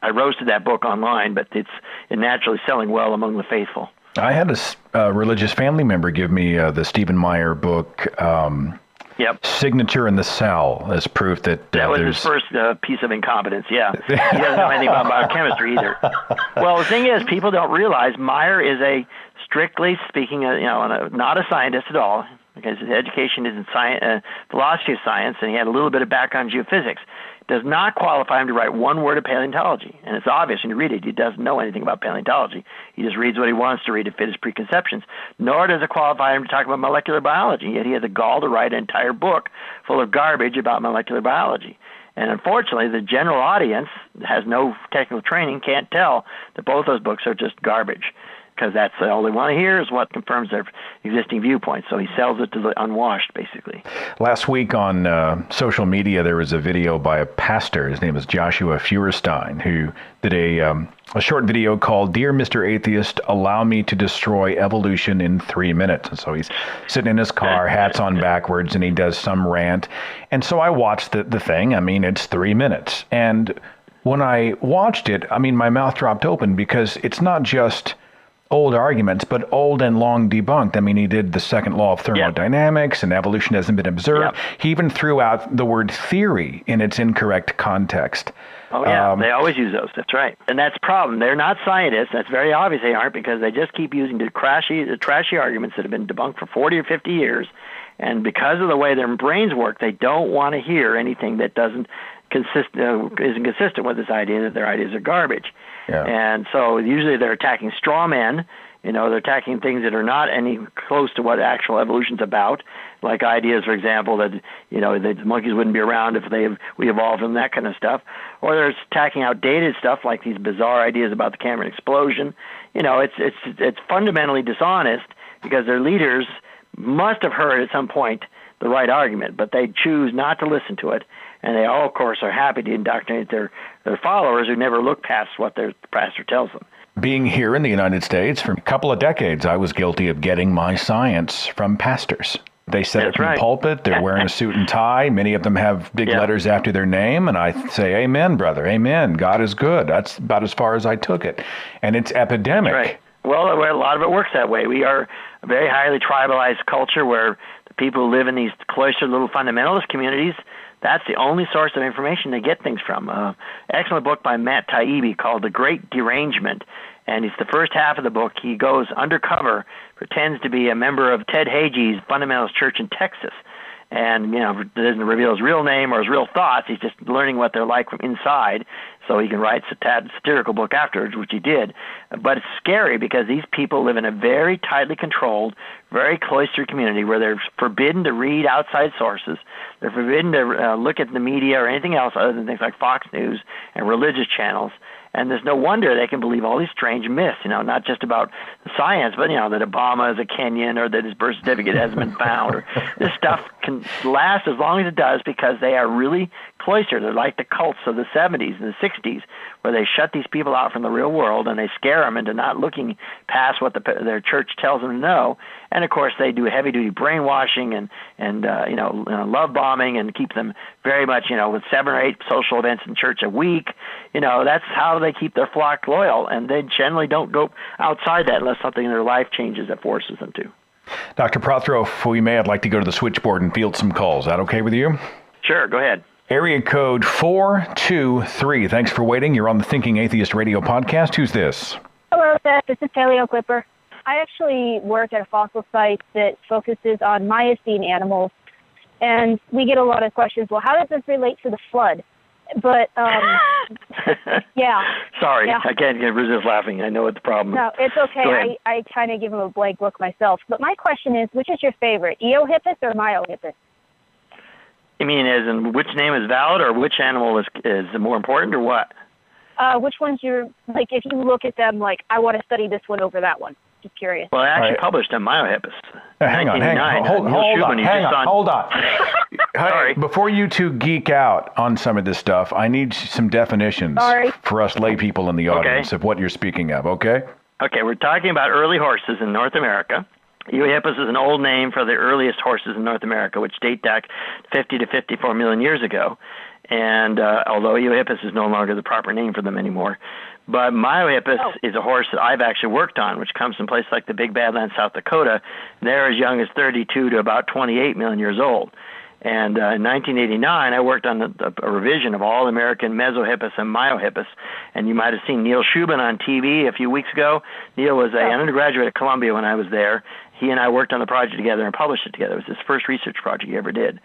I roasted that book online, but it's naturally selling well among the faithful. I had a religious family member give me the Stephen Meyer book, Signature in the Cell, as proof that that was his first piece of incompetence, He doesn't know anything about biochemistry either. Well, the thing is, people don't realize Meyer is strictly speaking, not a scientist at all. because his education is in science, philosophy of science, and he had a little bit of background in geophysics. Does not qualify him to write one word of paleontology. And it's obvious when you read it, he doesn't know anything about paleontology. He just reads what he wants to read to fit his preconceptions. Nor does it qualify him to talk about molecular biology, yet he has the gall to write an entire book full of garbage about molecular biology. And unfortunately, the general audience has no technical training, can't tell that both those books are just garbage, because that's all they want to hear is what confirms their existing viewpoints. So he sells it to the unwashed, basically. Last week on social media, there was a video by a pastor. His name is Joshua Feuerstein, who did a short video called "Dear Mr. Atheist, Allow Me to Destroy Evolution in 3 Minutes." And so he's sitting in his car, hats on backwards, and he does some rant. And so I watched the thing. I mean, it's 3 minutes. And when I watched it, I mean, my mouth dropped open, because it's not just old arguments, but old and long debunked. I mean, he did the second law of thermodynamics, and evolution hasn't been observed. He even threw out the word theory in its incorrect context. Oh, yeah, they always use those. That's right. And that's the problem. They're not scientists. That's very obvious they aren't, because they just keep using the trashy arguments that have been debunked for 40 or 50 years. And because of the way their brains work, they don't want to hear anything that isn't consistent with this idea that their ideas are garbage. Yeah. And so usually they're attacking straw men. They're attacking things that are not any close to what actual evolution's about, like ideas, for example, that the monkeys wouldn't be around if we evolved them, that kind of stuff. Or they're attacking outdated stuff like these bizarre ideas about the Cambrian explosion. It's fundamentally dishonest, because their leaders must have heard at some point the right argument, but they choose not to listen to it. And they all, of course, are happy to indoctrinate their followers who never look past what their pastor tells them. Being here in the United States for a couple of decades, I was guilty of getting my science from pastors. They set up in the pulpit. They're wearing a suit and tie. Many of them have big letters after their name. And I say, amen, brother, amen. God is good. That's about as far as I took it. And it's epidemic. That's right. Well, a lot of it works that way. We are a very highly tribalized culture where the people who live in these cloistered little fundamentalist communities, that's the only source of information they get things from. Excellent book by Matt Taibbi called The Great Derangement. And it's the first half of the book. He goes undercover, pretends to be a member of Ted Hagee's fundamentalist church in Texas. And, doesn't reveal his real name or his real thoughts. He's just learning what they're like from inside, so he can write a satirical book afterwards, which he did. But it's scary, because these people live in a very tightly controlled, very cloistered community where they're forbidden to read outside sources. They're forbidden to look at the media or anything else other than things like Fox News and religious channels. And there's no wonder they can believe all these strange myths, not just about science, but, that Obama is a Kenyan, or that his birth certificate hasn't been found. Or this stuff can last as long as it does, because they are really cloistered. They're like the cults of the 70s and the 60s, where they shut these people out from the real world, and they scare them into not looking past what their church tells them to know. And, of course, they do heavy-duty brainwashing and love bombing, and keep them very much, with 7 or 8 social events in church a week. That's how they keep their flock loyal, and they generally don't go outside that unless something in their life changes that forces them to. Dr. Prothero, if we may, I'd like to go to the switchboard and field some calls. Is that okay with you? Sure, go ahead. Area code 423. Thanks for waiting. You're on the Thinking Atheist Radio podcast. Who's this? Hello, Seth. This is Paleo Clipper. I actually work at a fossil site that focuses on Miocene animals, and we get a lot of questions. Well, how does this relate to the flood? But, yeah. Sorry, yeah. I can't resist laughing. I know what the problem is. No, it's okay. I kind of give them a blank look myself. But my question is, which is your favorite, Eohippus or Myohippus? You mean as in which name is valid, or which animal is more important, or what? Which one's your, like, if you look at them, like, I want to study this one over that one. Just curious. Well, I actually published on Myohippus. Hang on. Hold on. Sorry. Before you two geek out on some of this stuff, I need some definitions for us lay people in the audience of what you're speaking of, okay? Okay, we're talking about early horses in North America. Eohippus is an old name for the earliest horses in North America, which date back 50 to 54 million years ago. And although Eohippus is no longer the proper name for them anymore. But Myohippus is a horse that I've actually worked on, which comes from places like the Big Badlands, South Dakota. They're as young as 32 to about 28 million years old. And in 1989, I worked on a revision of all American Mesohippus and Myohippus. And you might have seen Neil Shubin on TV a few weeks ago. Neil was an undergraduate at Columbia when I was there. He and I worked on the project together and published it together. It was his first research project he ever did.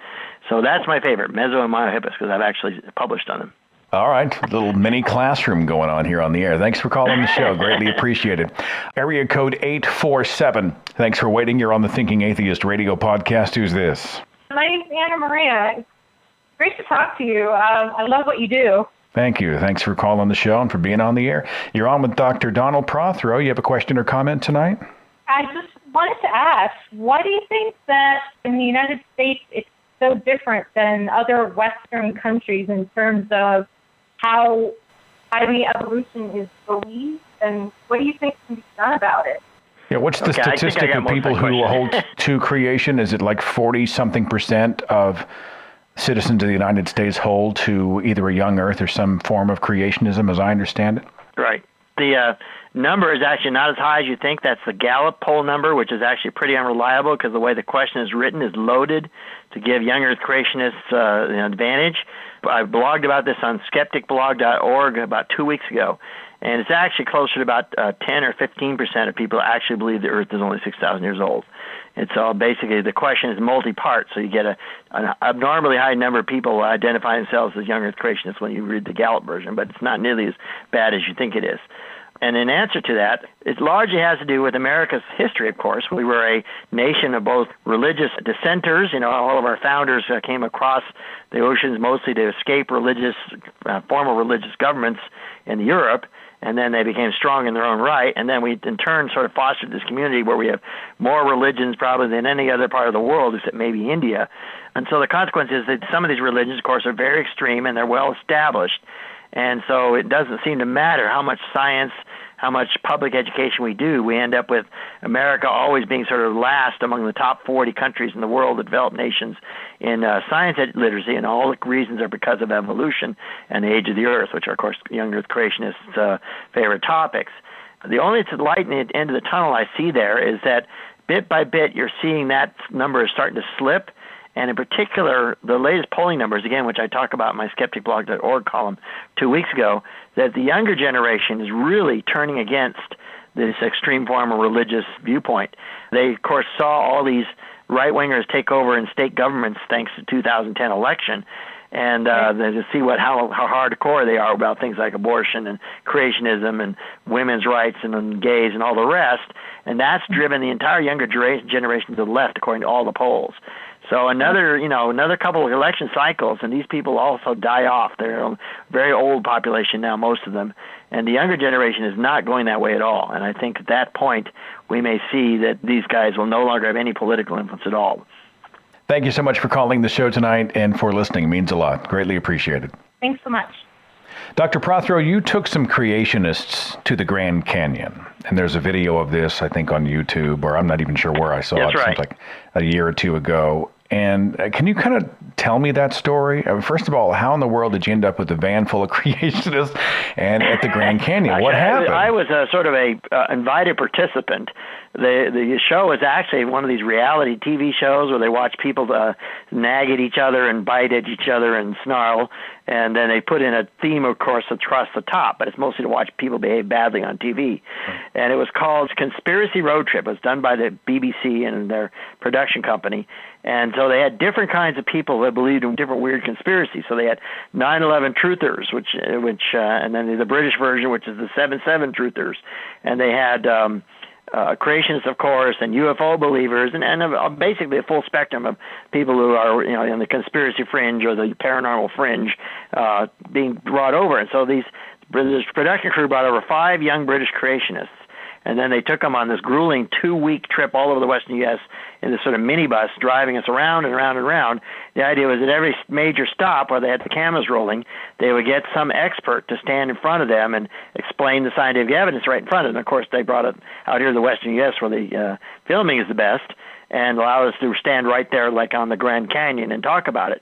So that's my favorite, Meso and Myohippus, because I've actually published on them. All right, a little mini classroom going on here on the air. Thanks for calling the show. Greatly appreciated. Area code 847. Thanks for waiting. You're on the Thinking Atheist radio podcast. Who's this? My name's Anna Maria. It's great to talk to you. I love what you do. Thank you. Thanks for calling the show and for being on the air. You're on with Dr. Donald Prothero. You have a question or comment tonight? I just wanted to ask, why do you think that in the United States it's so different than other Western countries in terms of how highly evolution is believed, and what do you think can be done about it? Yeah, what's the statistic of people who hold to creation? Is it like 40-something% of citizens of the United States hold to either a young Earth or some form of creationism, as I understand it? Right. The number is actually not as high as you think. That's the Gallup poll number, which is actually pretty unreliable because the way the question is written is loaded to give young Earth creationists an advantage. I blogged about this on skepticblog.org about 2 weeks ago. And it's actually closer to about 10 or 15% of people actually believe the Earth is only 6,000 years old. And so basically the question is multi-part, so you get an abnormally high number of people identify themselves as young Earth creationists when you read the Gallup version, but it's not nearly as bad as you think it is. And in answer to that, it largely has to do with America's history, of course. We were a nation of both religious dissenters. You know, all of our founders came across the oceans mostly to escape former religious governments in Europe, and then they became strong in their own right. And then we, in turn, sort of fostered this community where we have more religions probably than any other part of the world, except maybe India. And so the consequence is that some of these religions, of course, are very extreme and they're well established. And so it doesn't seem to matter how much science, how much public education we do. We end up with America always being sort of last among the top 40 countries in the world, the developed nations, in science literacy, and all the reasons are because of evolution and the age of the Earth, which are, of course, young Earth creationists' favorite topics. The only light in the end of the tunnel I see there is that bit by bit you're seeing that number is starting to slip. And in particular, the latest polling numbers, again, which I talk about in my skepticblog.org column 2 weeks ago, that the younger generation is really turning against this extreme form of religious viewpoint. They, of course, saw all these right-wingers take over in state governments thanks to the 2010 election, and to see how hardcore they are about things like abortion and creationism and women's rights and gays and all the rest. And that's driven the entire younger generation to the left, according to all the polls. So another couple of election cycles, and these people also die off. They're a very old population now, most of them. And the younger generation is not going that way at all. And I think at that point, we may see that these guys will no longer have any political influence at all. Thank you so much for calling the show tonight and for listening. It means a lot. Greatly appreciated. Thanks so much. Dr. Prothero, you took some creationists to the Grand Canyon, and there's a video of this, I think, on YouTube, or I'm not even sure where I saw it. Right. Seems like a year or two ago. And can you kind of tell me that story? First of all, how in the world did you end up with a van full of creationists and at the Grand Canyon? What happened? I was sort of a invited participant. The show is actually one of these reality TV shows where they watch people nag at each other and bite at each other and snarl, and then they put in a theme, of course, across the top, but it's mostly to watch people behave badly on TV. And it was called Conspiracy Road Trip. It was done by the BBC and their production company. And so they had different kinds of people that believed in different weird conspiracies. So they had 9/11 truthers, which and then the British version, which is the 7/7 truthers. And they had creationists, of course, and UFO believers, and basically a full spectrum of people who are in the conspiracy fringe or the paranormal fringe being brought over. And so this production crew brought over 5 young British creationists. And then they took them on this grueling 2-week trip all over the western U.S. in this sort of minibus, driving us around and around and around. The idea was at every major stop where they had the cameras rolling, they would get some expert to stand in front of them and explain the scientific evidence right in front of them. And, of course, they brought it out here to the western U.S. where the filming is the best and allowed us to stand right there like on the Grand Canyon and talk about it.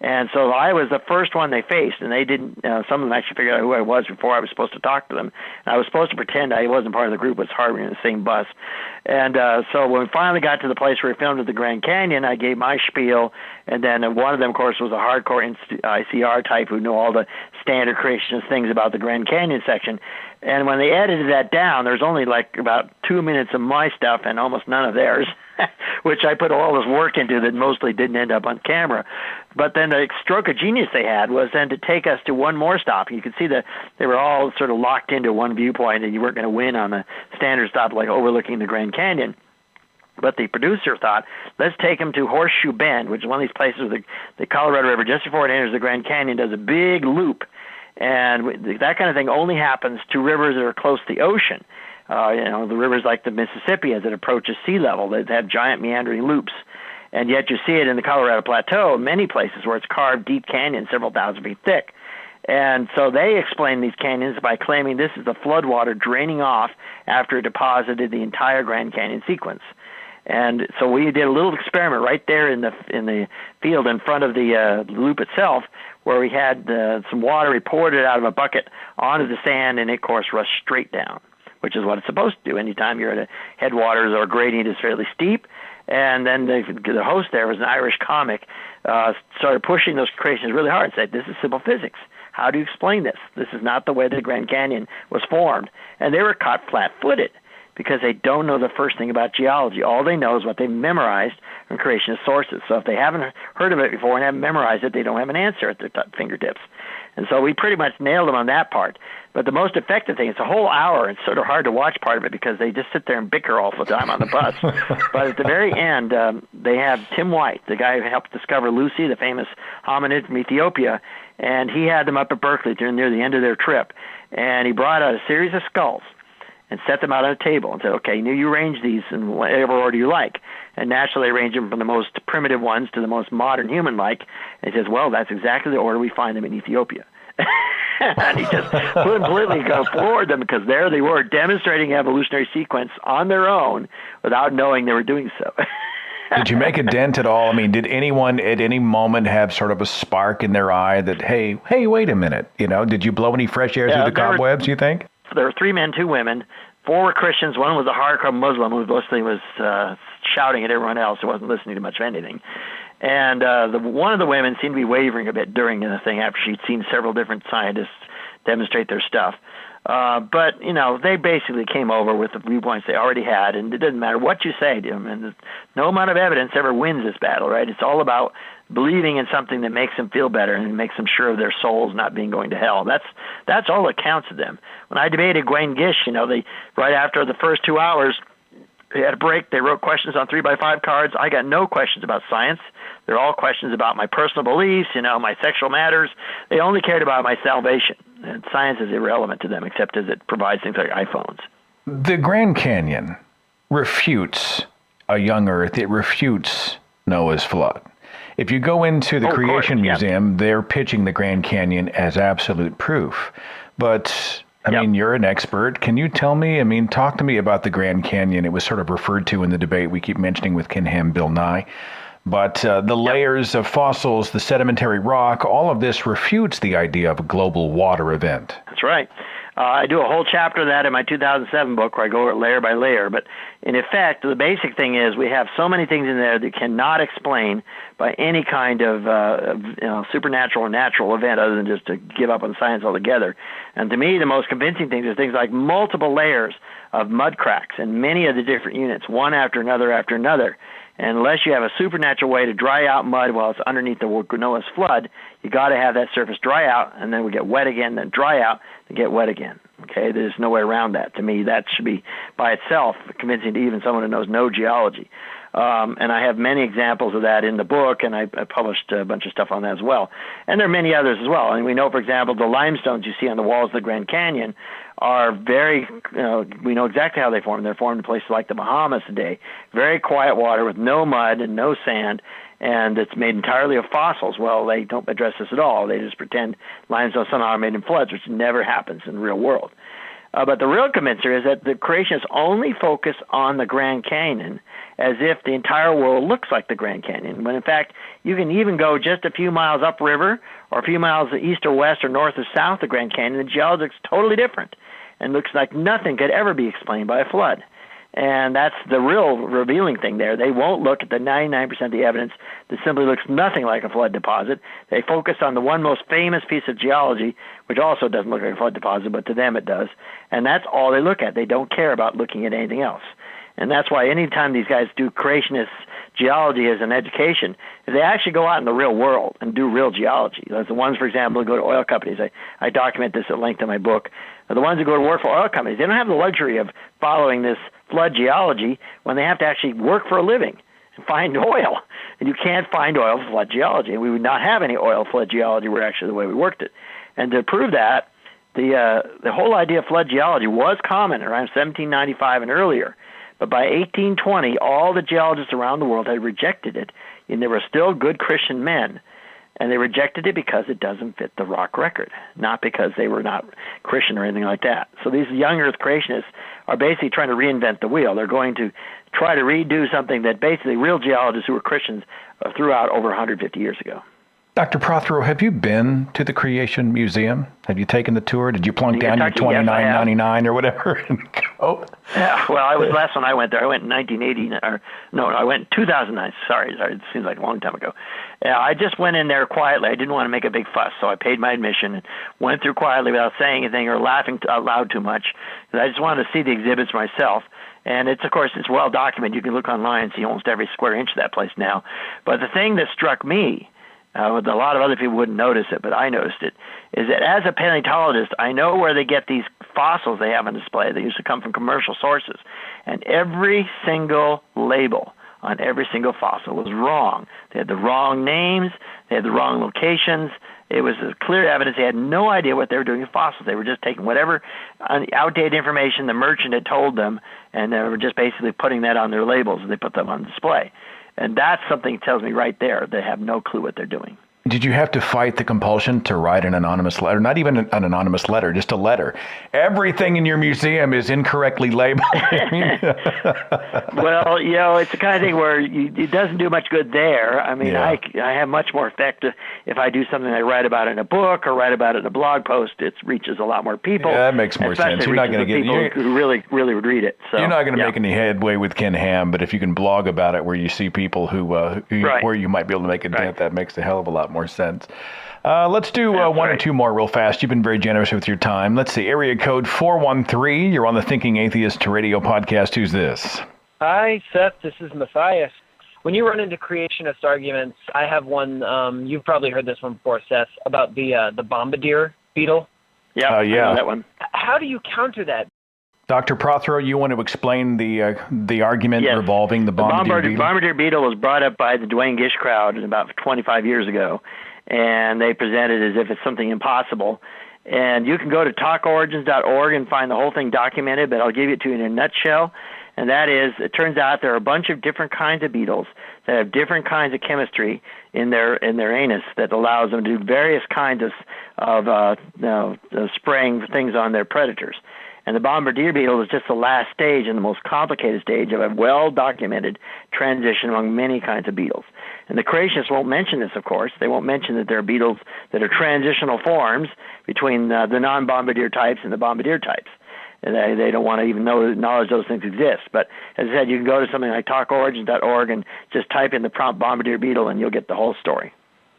And so I was the first one they faced, and they didn't. Some of them actually figured out who I was before I was supposed to talk to them. And I was supposed to pretend I wasn't part of the group, was harboring in the same bus. And so when we finally got to the place where we filmed at the Grand Canyon, I gave my spiel, and then one of them, of course, was a hardcore ICR type who knew all the standard creationist things about the Grand Canyon section. And when they edited that down, there's only like about 2 minutes of my stuff and almost none of theirs, which I put all this work into that mostly didn't end up on camera. But then the stroke of genius they had was then to take us to one more stop. You could see that they were all sort of locked into one viewpoint, and you weren't going to win on a standard stop like overlooking the Grand Canyon. But the producer thought, let's take them to Horseshoe Bend, which is one of these places where the Colorado River, just before it enters the Grand Canyon, does a big loop. And that kind of thing only happens to rivers that are close to the ocean. The rivers like the Mississippi, as it approaches sea level, they have giant meandering loops. And yet you see it in the Colorado Plateau in many places where it's carved deep canyons several thousand feet thick. And so they explain these canyons by claiming this is the floodwater draining off after it deposited the entire Grand Canyon sequence. And so we did a little experiment right there in the field in front of the loop itself, where we had some water. We poured it out of a bucket onto the sand, and it, of course, rushed straight down, which is what it's supposed to do. Anytime you're at a headwaters or gradient is fairly steep. And then the host there was an Irish comic, started pushing those creations really hard and said, this is simple physics. How do you explain this? This is not the way the Grand Canyon was formed. And they were caught flat-footed because they don't know the first thing about geology. All they know is what they've memorized from creationist sources. So if they haven't heard of it before and haven't memorized it, they don't have an answer at their fingertips. And so we pretty much nailed them on that part. But the most effective thing, it's a whole hour. It's sort of hard to watch part of it because they just sit there and bicker all the time on the bus. But at the very end, they have Tim White, the guy who helped discover Lucy, the famous hominid from Ethiopia, and he had them up at Berkeley near the end of their trip. And he brought out a series of skulls and set them out on a table and said, okay, you arrange these in whatever order you like. And naturally arrange them from the most primitive ones to the most modern human-like. And he says, well, that's exactly the order we find them in Ethiopia. And he just completely floored them because there they were demonstrating evolutionary sequence on their own without knowing they were doing so. Did you make a dent at all? I mean, did anyone at any moment have sort of a spark in their eye that, hey, wait a minute, did you blow any fresh air through the cobwebs, you think? There were 3 men, 2 women. 4 were Christians. One was a hardcore Muslim who mostly was shouting at everyone else who wasn't listening to much of anything. And one of the women seemed to be wavering a bit during the thing after she'd seen several different scientists demonstrate their stuff. But, they basically came over with the viewpoints they already had, and it doesn't matter what you say to them. And no amount of evidence ever wins this battle, right? It's all about believing in something that makes them feel better and makes them sure of their souls not being going to hell. That's all that counts to them. When I debated Gwen Gish, they right after the first 2 hours, they had a break. They wrote questions on 3x5 cards. I got no questions about science. They're all questions about my personal beliefs, my sexual matters. They only cared about my salvation. And science is irrelevant to them except as it provides things like iPhones. The Grand Canyon refutes a young Earth. It refutes Noah's flood. If you go into the Creation Museum, they're pitching the Grand Canyon as absolute proof. But, I mean, you're an expert. Can you tell me, talk to me about the Grand Canyon. It was sort of referred to in the debate we keep mentioning with Ken Ham, Bill Nye. But the layers of fossils, the sedimentary rock, all of this refutes the idea of a global water event. That's right. I do a whole chapter of that in my 2007 book where I go over it layer by layer. But in effect, the basic thing is we have so many things in there that cannot explain by any kind of supernatural or natural event other than just to give up on science altogether. And to me, the most convincing things are things like multiple layers of mud cracks in many of the different units, one after another after another. And unless you have a supernatural way to dry out mud while it's underneath the Noah's flood, you got to have that surface dry out, and then we get wet again, then dry out, and get wet again. Okay, there's no way around that. To me, that should be by itself convincing to even someone who knows no geology. And I have many examples of that in the book, and I published a bunch of stuff on that as well. And there are many others as well. And we know, for example, the limestones you see on the walls of the Grand Canyon are very, we know exactly how they form. They're formed in places like the Bahamas today. Very quiet water with no mud and no sand, and it's made entirely of fossils. Well, they don't address this at all. They just pretend limestone somehow are made in floods, which never happens in the real world. But the real convincer is that the creationists only focus on the Grand Canyon as if the entire world looks like the Grand Canyon, when in fact you can even go just a few miles upriver or a few miles east or west or north or south of the Grand Canyon. The geology looks totally different and looks like nothing could ever be explained by a flood. And that's the real revealing thing there. They won't look at the 99% of the evidence that simply looks nothing like a flood deposit. They focus on the one most famous piece of geology, which also doesn't look like a flood deposit, but to them it does. And that's all they look at. They don't care about looking at anything else. And that's why anytime these guys do creationist geology as an education, if they actually go out in the real world and do real geology, like the ones, for example, who go to oil companies, I document this at length in my book, the ones who go to work for oil companies, they don't have the luxury of following this flood geology when they have to actually work for a living and find oil. And you can't find oil for flood geology. And we would not have any oil flood geology were actually the way we worked it. And to prove that, the whole idea of flood geology was common around 1795 and earlier. But by 1820, all the geologists around the world had rejected it, and there were still good Christian men. And they rejected it because it doesn't fit the rock record, not because they were not Christian or anything like that. So these young earth creationists are basically trying to reinvent the wheel. They're going to try to redo something that basically real geologists who were Christians threw out over 150 years ago. Dr. Prothero, have you been to the Creation Museum? Have you taken the tour? Did you plunk down your $29.99 or whatever and go? Yeah, well, last one I went there, I went in 1980, I went in 2009. Sorry, it seems like a long time ago. Yeah, I just went in there quietly. I didn't want to make a big fuss, so I paid my admission and went through quietly without saying anything or laughing out loud too much. I just wanted to see the exhibits myself. And it's well documented. You can look online and see almost every square inch of that place now. But the thing that struck me, a lot of other people wouldn't notice it, but I noticed it, is that as a paleontologist, I know where they get these fossils they have on display. They used to come from commercial sources. And every single label on every single fossil was wrong. They had the wrong names. They had the wrong locations. It was clear evidence they had no idea what they were doing with fossils. They were just taking whatever outdated information the merchant had told them, and they were just basically putting that on their labels, and they put them on display. And that's something that tells me right there they have no clue what they're doing. Did you have to fight the compulsion to write an anonymous letter? Not even an anonymous letter, just a letter. Everything in your museum is incorrectly labeled. Well, it's the kind of thing where it doesn't do much good there. I mean, yeah. I have much more effect if I do something I write about in a book or write about it in a blog post. It reaches a lot more people. Yeah, that makes more sense. You're not going to get people who really would read it. So, you're not going to make any headway with Ken Ham, but if you can blog about it where you see people where you might be able to make a dent, that makes a hell of a lot more sense. Let's do one or two more real fast. You've been very generous with your time. Let's see. Area code 413. You're on the Thinking Atheist Radio podcast. Who's this? Hi, Seth. This is Matthias. When you run into creationist arguments, I have one. You've probably heard this one before, Seth, about the bombardier beetle. Yeah, I know that one. How do you counter that? Dr. Prothero, you want to explain the argument revolving the bombardier beetle? The bombardier beetle was brought up by the Duane Gish crowd about 25 years ago, and they present it as if it's something impossible. And you can go to talkorigins.org and find the whole thing documented, but I'll give it to you in a nutshell. And that is, it turns out there are a bunch of different kinds of beetles that have different kinds of chemistry in their anus that allows them to do various kinds of spraying things on their predators. And the bombardier beetle is just the last stage and the most complicated stage of a well-documented transition among many kinds of beetles. And the creationists won't mention this, of course. They won't mention that there are beetles that are transitional forms between the non-bombardier types and the bombardier types. And they don't want to even acknowledge those things exist. But as I said, you can go to something like talkorigins.org and just type in the prompt bombardier beetle and you'll get the whole story.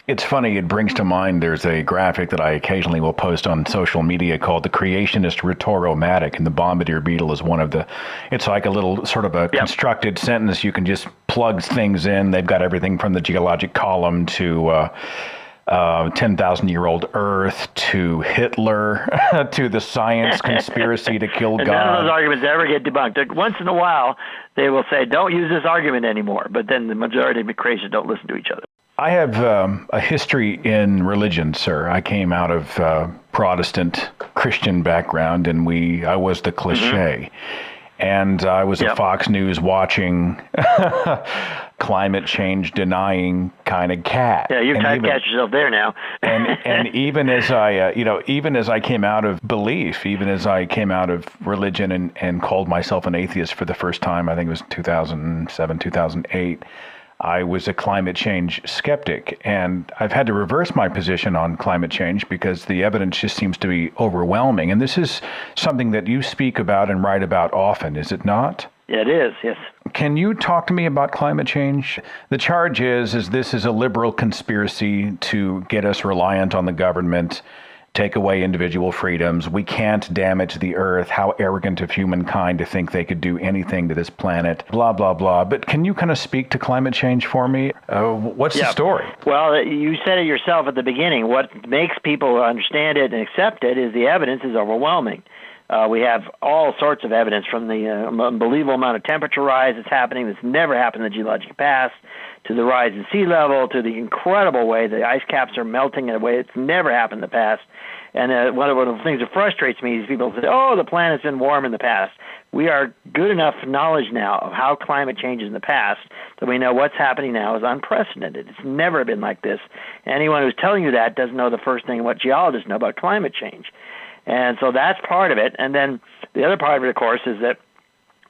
It's funny, it brings to mind, there's a graphic that I occasionally will post on social media called the Creationist Rhetoromatick, and the bombardier beetle is one of the, it's like a little sort of a constructed sentence. You can just plug things in. They've got everything from the geologic column to 10,000-year-old Earth to Hitler to the science conspiracy to kill God. None of those arguments ever get debunked. Once in a while, they will say, don't use this argument anymore, but then the majority of the creationists don't listen to each other. I have a history in religion, sir. I came out of Protestant Christian background, and I was the cliche. And I was at Fox News watching climate change denying kind of cat. Yeah, you've typecast yourself there now. and even as I came out of belief, even as I came out of religion and called myself an atheist for the first time, I think it was 2007, 2008, I was a climate change skeptic, and I've had to reverse my position on climate change because the evidence just seems to be overwhelming. And this is something that you speak about and write about often, is it not? Yeah, it is, yes. Can you talk to me about climate change? The charge is this is a liberal conspiracy to get us reliant on the government, take away individual freedoms. We can't damage the earth. How arrogant of humankind to think they could do anything to this planet, blah, blah, blah. But can you kind of speak to climate change for me? What's the story? Well, you said it yourself at the beginning. What makes people understand it and accept it is the evidence is overwhelming. We have all sorts of evidence, from the unbelievable amount of temperature rise that's happening that's never happened in the geologic past, to the rise in sea level, to the incredible way the ice caps are melting in a way that's never happened in the past. And one of the things that frustrates me is people say, oh, the planet's been warm in the past. We are good enough knowledge now of how climate changes in the past that we know what's happening now is unprecedented. It's never been like this. Anyone who's telling you that doesn't know the first thing what geologists know about climate change. And so that's part of it. And then the other part of it, of course, is that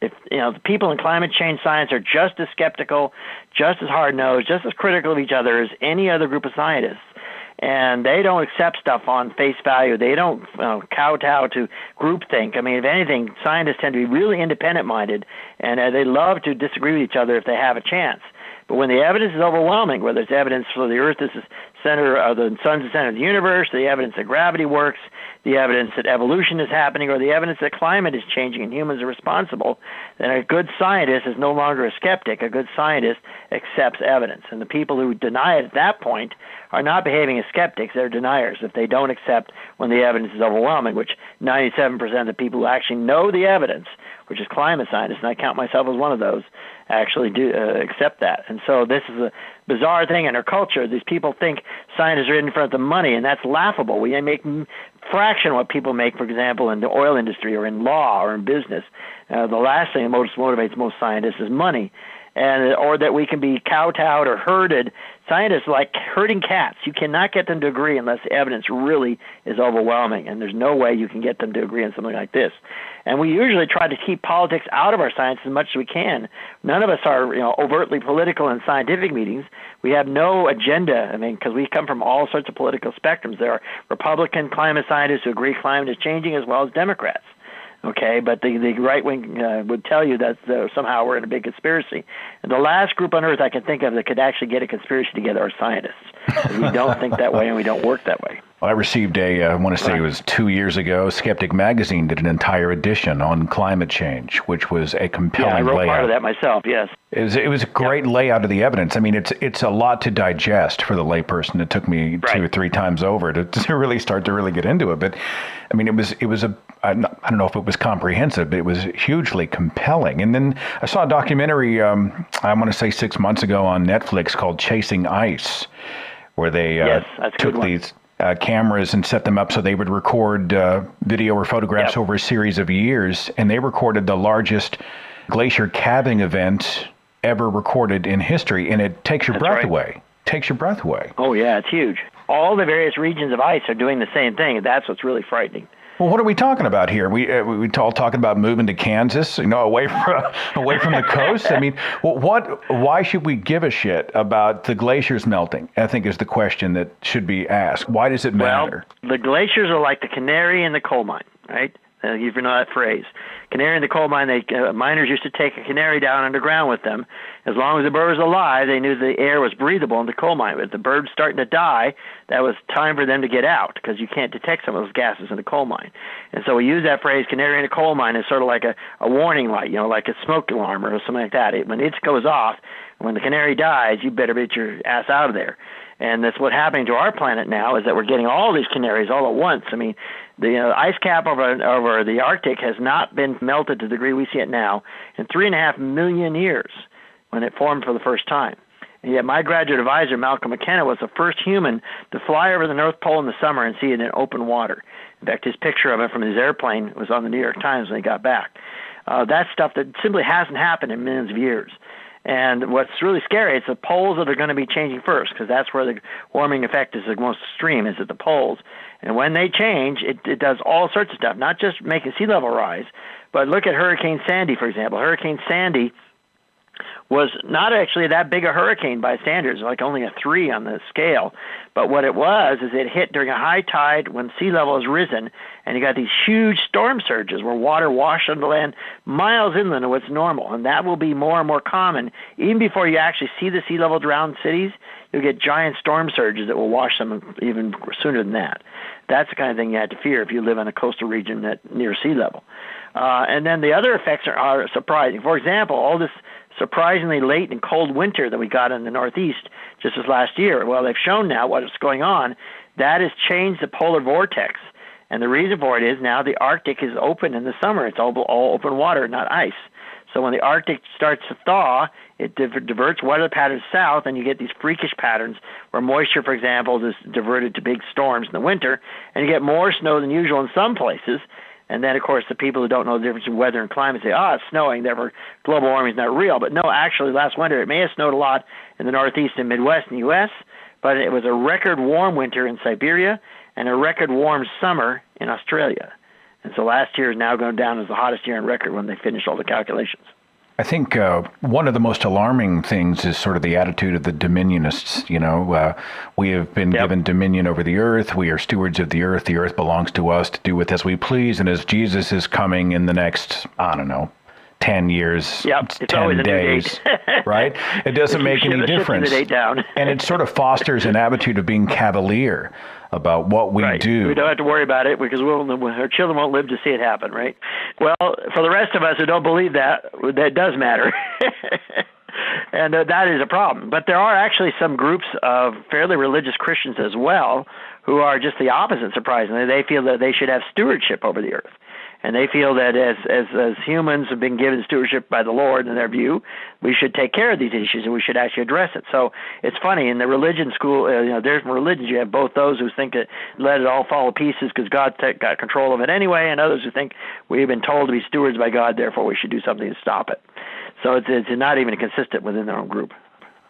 if the people in climate change science are just as skeptical, just as hard-nosed, just as critical of each other as any other group of scientists. And they don't accept stuff on face value. They don't kowtow to groupthink. I mean, if anything, scientists tend to be really independent-minded, and they love to disagree with each other if they have a chance. But when the evidence is overwhelming, whether it's evidence for the Earth is the center, or the sun's the center of the universe, the evidence that gravity works, the evidence that evolution is happening, or the evidence that climate is changing and humans are responsible, then a good scientist is no longer a skeptic. A good scientist accepts evidence. And the people who deny it at that point are not behaving as skeptics. They're deniers if they don't accept when the evidence is overwhelming, which 97% of the people who actually know the evidence, which is climate scientists, and I count myself as one of those, actually do accept that. And so this is a bizarre thing in our culture. These people think scientists are in front of the money, and that's laughable. We make fraction of what people make, for example, in the oil industry or in law or in business. The last thing that motivates most scientists is money, or that we can be kowtowed or herded. Scientists like herding cats. You cannot get them to agree unless the evidence really is overwhelming, and there's no way you can get them to agree on something like this. And we usually try to keep politics out of our science as much as we can. None of us are overtly political in scientific meetings. We have no agenda, because we come from all sorts of political spectrums. There are Republican climate scientists who agree climate is changing, as well as Democrats. Okay, but the right wing would tell you that somehow we're in a big conspiracy. And the last group on Earth I can think of that could actually get a conspiracy together are scientists. We don't think that way, and we don't work that way. Well, I received I want to say it was 2 years ago, Skeptic Magazine did an entire edition on climate change, which was a compelling layout. Yeah, I wrote part of that myself, yes. It was a great layout of the evidence. I mean, it's a lot to digest for the layperson. It took me 2 or 3 times over to really start to really get into it. But, I mean, it was I don't know if it was comprehensive, but it was hugely compelling. And then I saw a documentary, I want to say 6 months ago on Netflix called Chasing Ice, where they took these cameras and set them up so they would record video or photographs over a series of years. And they recorded the largest glacier calving event ever recorded in history. And it takes your breath away. Takes your breath away. Oh, yeah, it's huge. All the various regions of ice are doing the same thing. That's what's really frightening. Well, what are we talking about here? We all talking about moving to Kansas, away from the coast. I mean, why should we give a shit about the glaciers melting? I think is the question that should be asked. Why does it matter? Well, the glaciers are like the canary in the coal mine, right? You know that phrase. Canary in the coal mine, miners used to take a canary down underground with them. As long as the bird was alive, they knew the air was breathable in the coal mine. But if the bird's starting to die, that was time for them to get out, because you can't detect some of those gases in the coal mine. And so we use that phrase, canary in a coal mine, as sort of like a warning light, like a smoke alarm or something like that. When it goes off, when the canary dies, you better get your ass out of there. And that's what's happening to our planet now, is that we're getting all these canaries all at once. I mean, the ice cap over the Arctic has not been melted to the degree we see it now in 3.5 million years when it formed for the first time. And yet my graduate advisor, Malcolm McKenna, was the first human to fly over the North Pole in the summer and see it in open water. In fact, his picture of it from his airplane was on the New York Times when he got back. That's stuff that simply hasn't happened in millions of years. And what's really scary is the poles that are going to be changing first, because that's where the warming effect is the most extreme, is at the poles. And when they change, it does all sorts of stuff, not just making sea level rise, but look at Hurricane Sandy, for example. Hurricane Sandy was not actually that big a hurricane by standards, like only a 3 on the scale. But what it was is it hit during a high tide when sea level has risen, and you got these huge storm surges where water washed on the land miles inland of what's normal. And that will be more and more common. Even before you actually see the sea level drowned cities, you'll get giant storm surges that will wash them even sooner than that. That's the kind of thing you have to fear if you live in a coastal region near sea level. And then the other effects are surprising. For example, all this surprisingly late and cold winter that we got in the Northeast just this last year. Well, they've shown now what is going on. That has changed the polar vortex. And the reason for it is now the Arctic is open in the summer. It's all open water, not ice. So when the Arctic starts to thaw, it diverts weather patterns south, and you get these freakish patterns where moisture, for example, is diverted to big storms in the winter, and you get more snow than usual in some places. And then, of course, the people who don't know the difference in weather and climate say, it's snowing, therefore global warming is not real. But no, actually, last winter it may have snowed a lot in the Northeast and Midwest in the U.S., but it was a record warm winter in Siberia and a record warm summer in Australia. And so last year is now going down as the hottest year on record when they finished all the calculations. I think one of the most alarming things is sort of the attitude of the dominionists. We have been given dominion over the earth. We are stewards of the earth. The earth belongs to us to do with as we please. And as Jesus is coming in the next, 10 years, 10 days, right? It doesn't make any difference. The date down. And it sort of fosters an attitude of being cavalier about what we do. We don't have to worry about it because our children won't live to see it happen, right? Well, for the rest of us who don't believe that does matter. And that is a problem. But there are actually some groups of fairly religious Christians as well who are just the opposite, surprisingly. They feel that they should have stewardship over the earth. And they feel that as humans have been given stewardship by the Lord, in their view, we should take care of these issues and we should actually address it. So it's funny, in the religion school, there's religions, you have both those who think that let it all fall to pieces because God got control of it anyway, and others who think we've been told to be stewards by God, therefore we should do something to stop it. So it's not even consistent within their own group.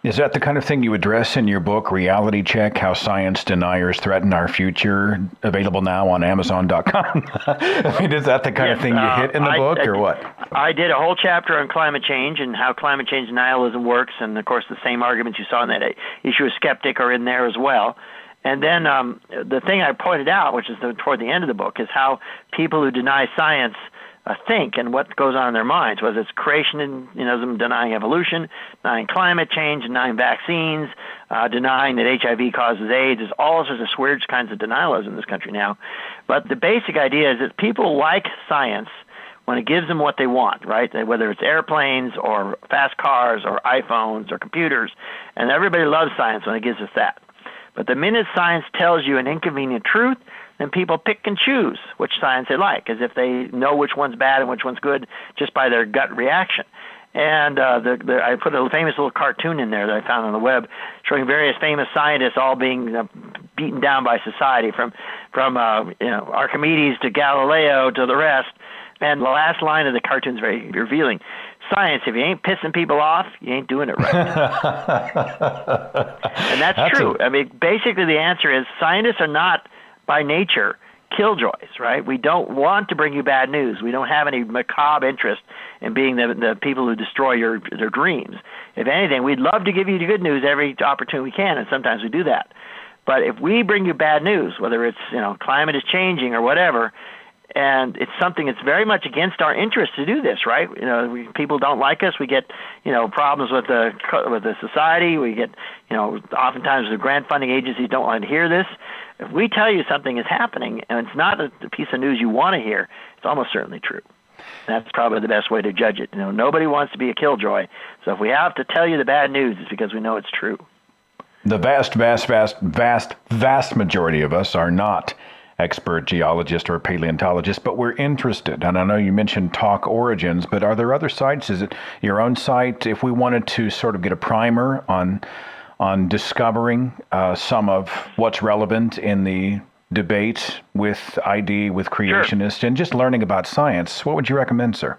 Is that the kind of thing you address in your book, Reality Check, How Science Deniers Threaten Our Future, available now on Amazon.com? I mean, is that the kind of thing you hit in the book, or what? I did a whole chapter on climate change and how climate change denialism works, and, of course, the same arguments you saw in that issue of skeptic are in there as well. And then the thing I pointed out, which is toward the end of the book, is how people who deny science think and what goes on in their minds, whether it's creationism, denying evolution, denying climate change, denying vaccines, denying that HIV causes AIDS. There's all sorts of weird kinds of denialism in this country now. But the basic idea is that people like science when it gives them what they want, right? Whether it's airplanes or fast cars or iPhones or computers, and everybody loves science when it gives us that. But the minute science tells you an inconvenient truth, then people pick and choose which science they like, as if they know which one's bad and which one's good just by their gut reaction. And I put a famous little cartoon in there that I found on the web showing various famous scientists all being beaten down by society, from Archimedes to Galileo to the rest. And the last line of the cartoon is very revealing. Science, if you ain't pissing people off, you ain't doing it right. And that's true. I mean, basically the answer is scientists are not by nature killjoys, right? We don't want to bring you bad news. We don't have any macabre interest in being the people who destroy their dreams. If anything, we'd love to give you the good news every opportunity we can, and sometimes we do that. But if we bring you bad news, whether it's climate is changing or whatever, and it's something that's very much against our interest to do this, right? People don't like us. We get, problems with the society. We get, oftentimes the grant funding agencies don't want to hear this. If we tell you something is happening and it's not a piece of news you want to hear, it's almost certainly true. That's probably the best way to judge it. Nobody wants to be a killjoy. So if we have to tell you the bad news, it's because we know it's true. The vast majority of us are not expert geologists or paleontologists, but we're interested. And I know you mentioned Talk Origins, but are there other sites? Is it your own site? If we wanted to sort of get a primer on discovering some of what's relevant in the debate with creationists, and just learning about science, what would you recommend, sir?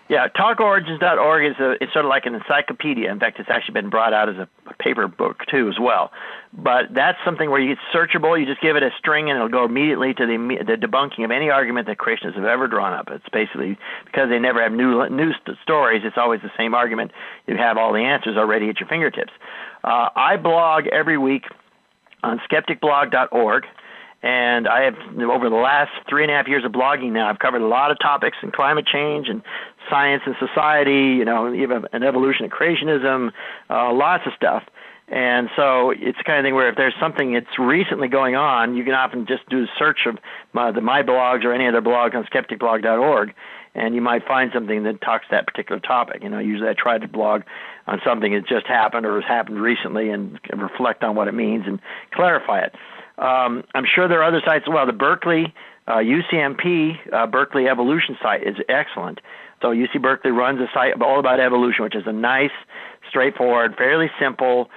Yeah, talkorigins.org it's sort of like an encyclopedia. In fact, it's actually been brought out as a paper book too as well. But that's something where it's searchable. You just give it a string and it'll go immediately to the debunking of any argument that creationists have ever drawn up. It's basically because they never have new stories. It's always the same argument. You have all the answers already at your fingertips. I blog every week on skepticblog.org. And I have, over the last 3.5 years of blogging now, I've covered a lot of topics in climate change and science and society, even an evolution of creationism, lots of stuff. And so it's the kind of thing where if there's something that's recently going on, you can often just do a search of my blogs or any other blog on skepticblog.org, and you might find something that talks to that particular topic. Usually I try to blog on something that just happened or has happened recently and reflect on what it means and clarify it. I'm sure there are other sites as well. The Berkeley, UCMP, Berkeley Evolution site is excellent. So UC Berkeley runs a site all about evolution, which is a nice, straightforward, fairly simple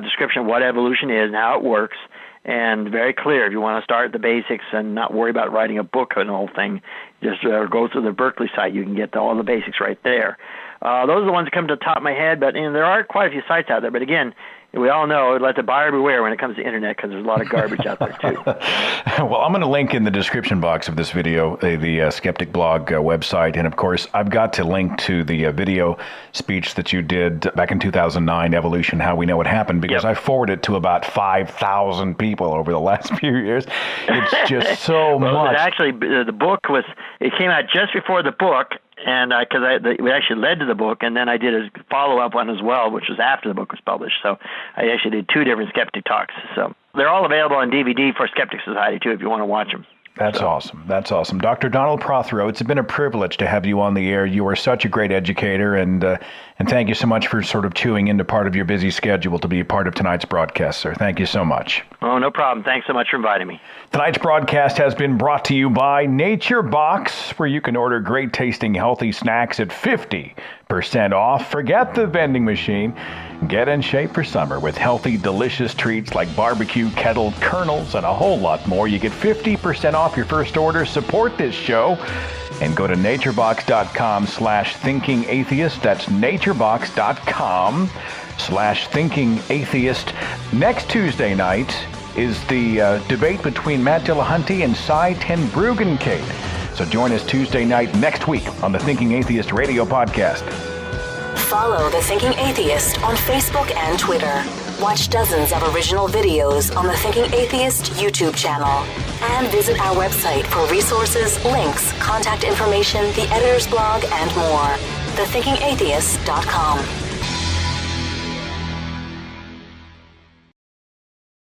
description of what evolution is and how it works, and very clear. If you want to start at the basics and not worry about writing a book on the whole thing, just go to the Berkeley site. You can get all the basics right there. Those are the ones that come to the top of my head, but there are quite a few sites out there. But again, we all know, let the buyer beware when it comes to internet, because there's a lot of garbage out there, too. Well, I'm going to link in the description box of this video the Skeptic Blog website. And, of course, I've got to link to the video speech that you did back in 2009, Evolution, How We Know It Happened, because I forwarded it to about 5,000 people over the last few years. It's just so much. Actually, the book it came out just before the book. And we actually led to the book, and then I did a follow-up one as well, which was after the book was published. So I actually did 2 different Skeptic Talks. So they're all available on DVD for Skeptic Society, too, if you want to watch them. That's awesome. That's awesome. Dr. Donald Prothero, it's been a privilege to have you on the air. You are such a great educator, and thank you so much for sort of chewing into part of your busy schedule to be a part of tonight's broadcast, sir. Thank you so much. Oh, no problem. Thanks so much for inviting me. Tonight's broadcast has been brought to you by Nature Box, where you can order great-tasting, healthy snacks at 50% off. Forget the vending machine. Get in shape for summer with healthy, delicious treats like barbecue, kettle, kernels, and a whole lot more. You get 50% off your first order. Support this show and go to naturebox.com/thinkingatheist. That's naturebox.com/thinkingatheist. Next Tuesday night is the debate between Matt Dillahunty and Cy ten Bruggencate. So join us Tuesday night next week on the Thinking Atheist radio podcast. Follow The Thinking Atheist on Facebook and Twitter. Watch dozens of original videos on the Thinking Atheist YouTube channel. And visit our website for resources, links, contact information, the editor's blog, and more. thethinkingatheist.com.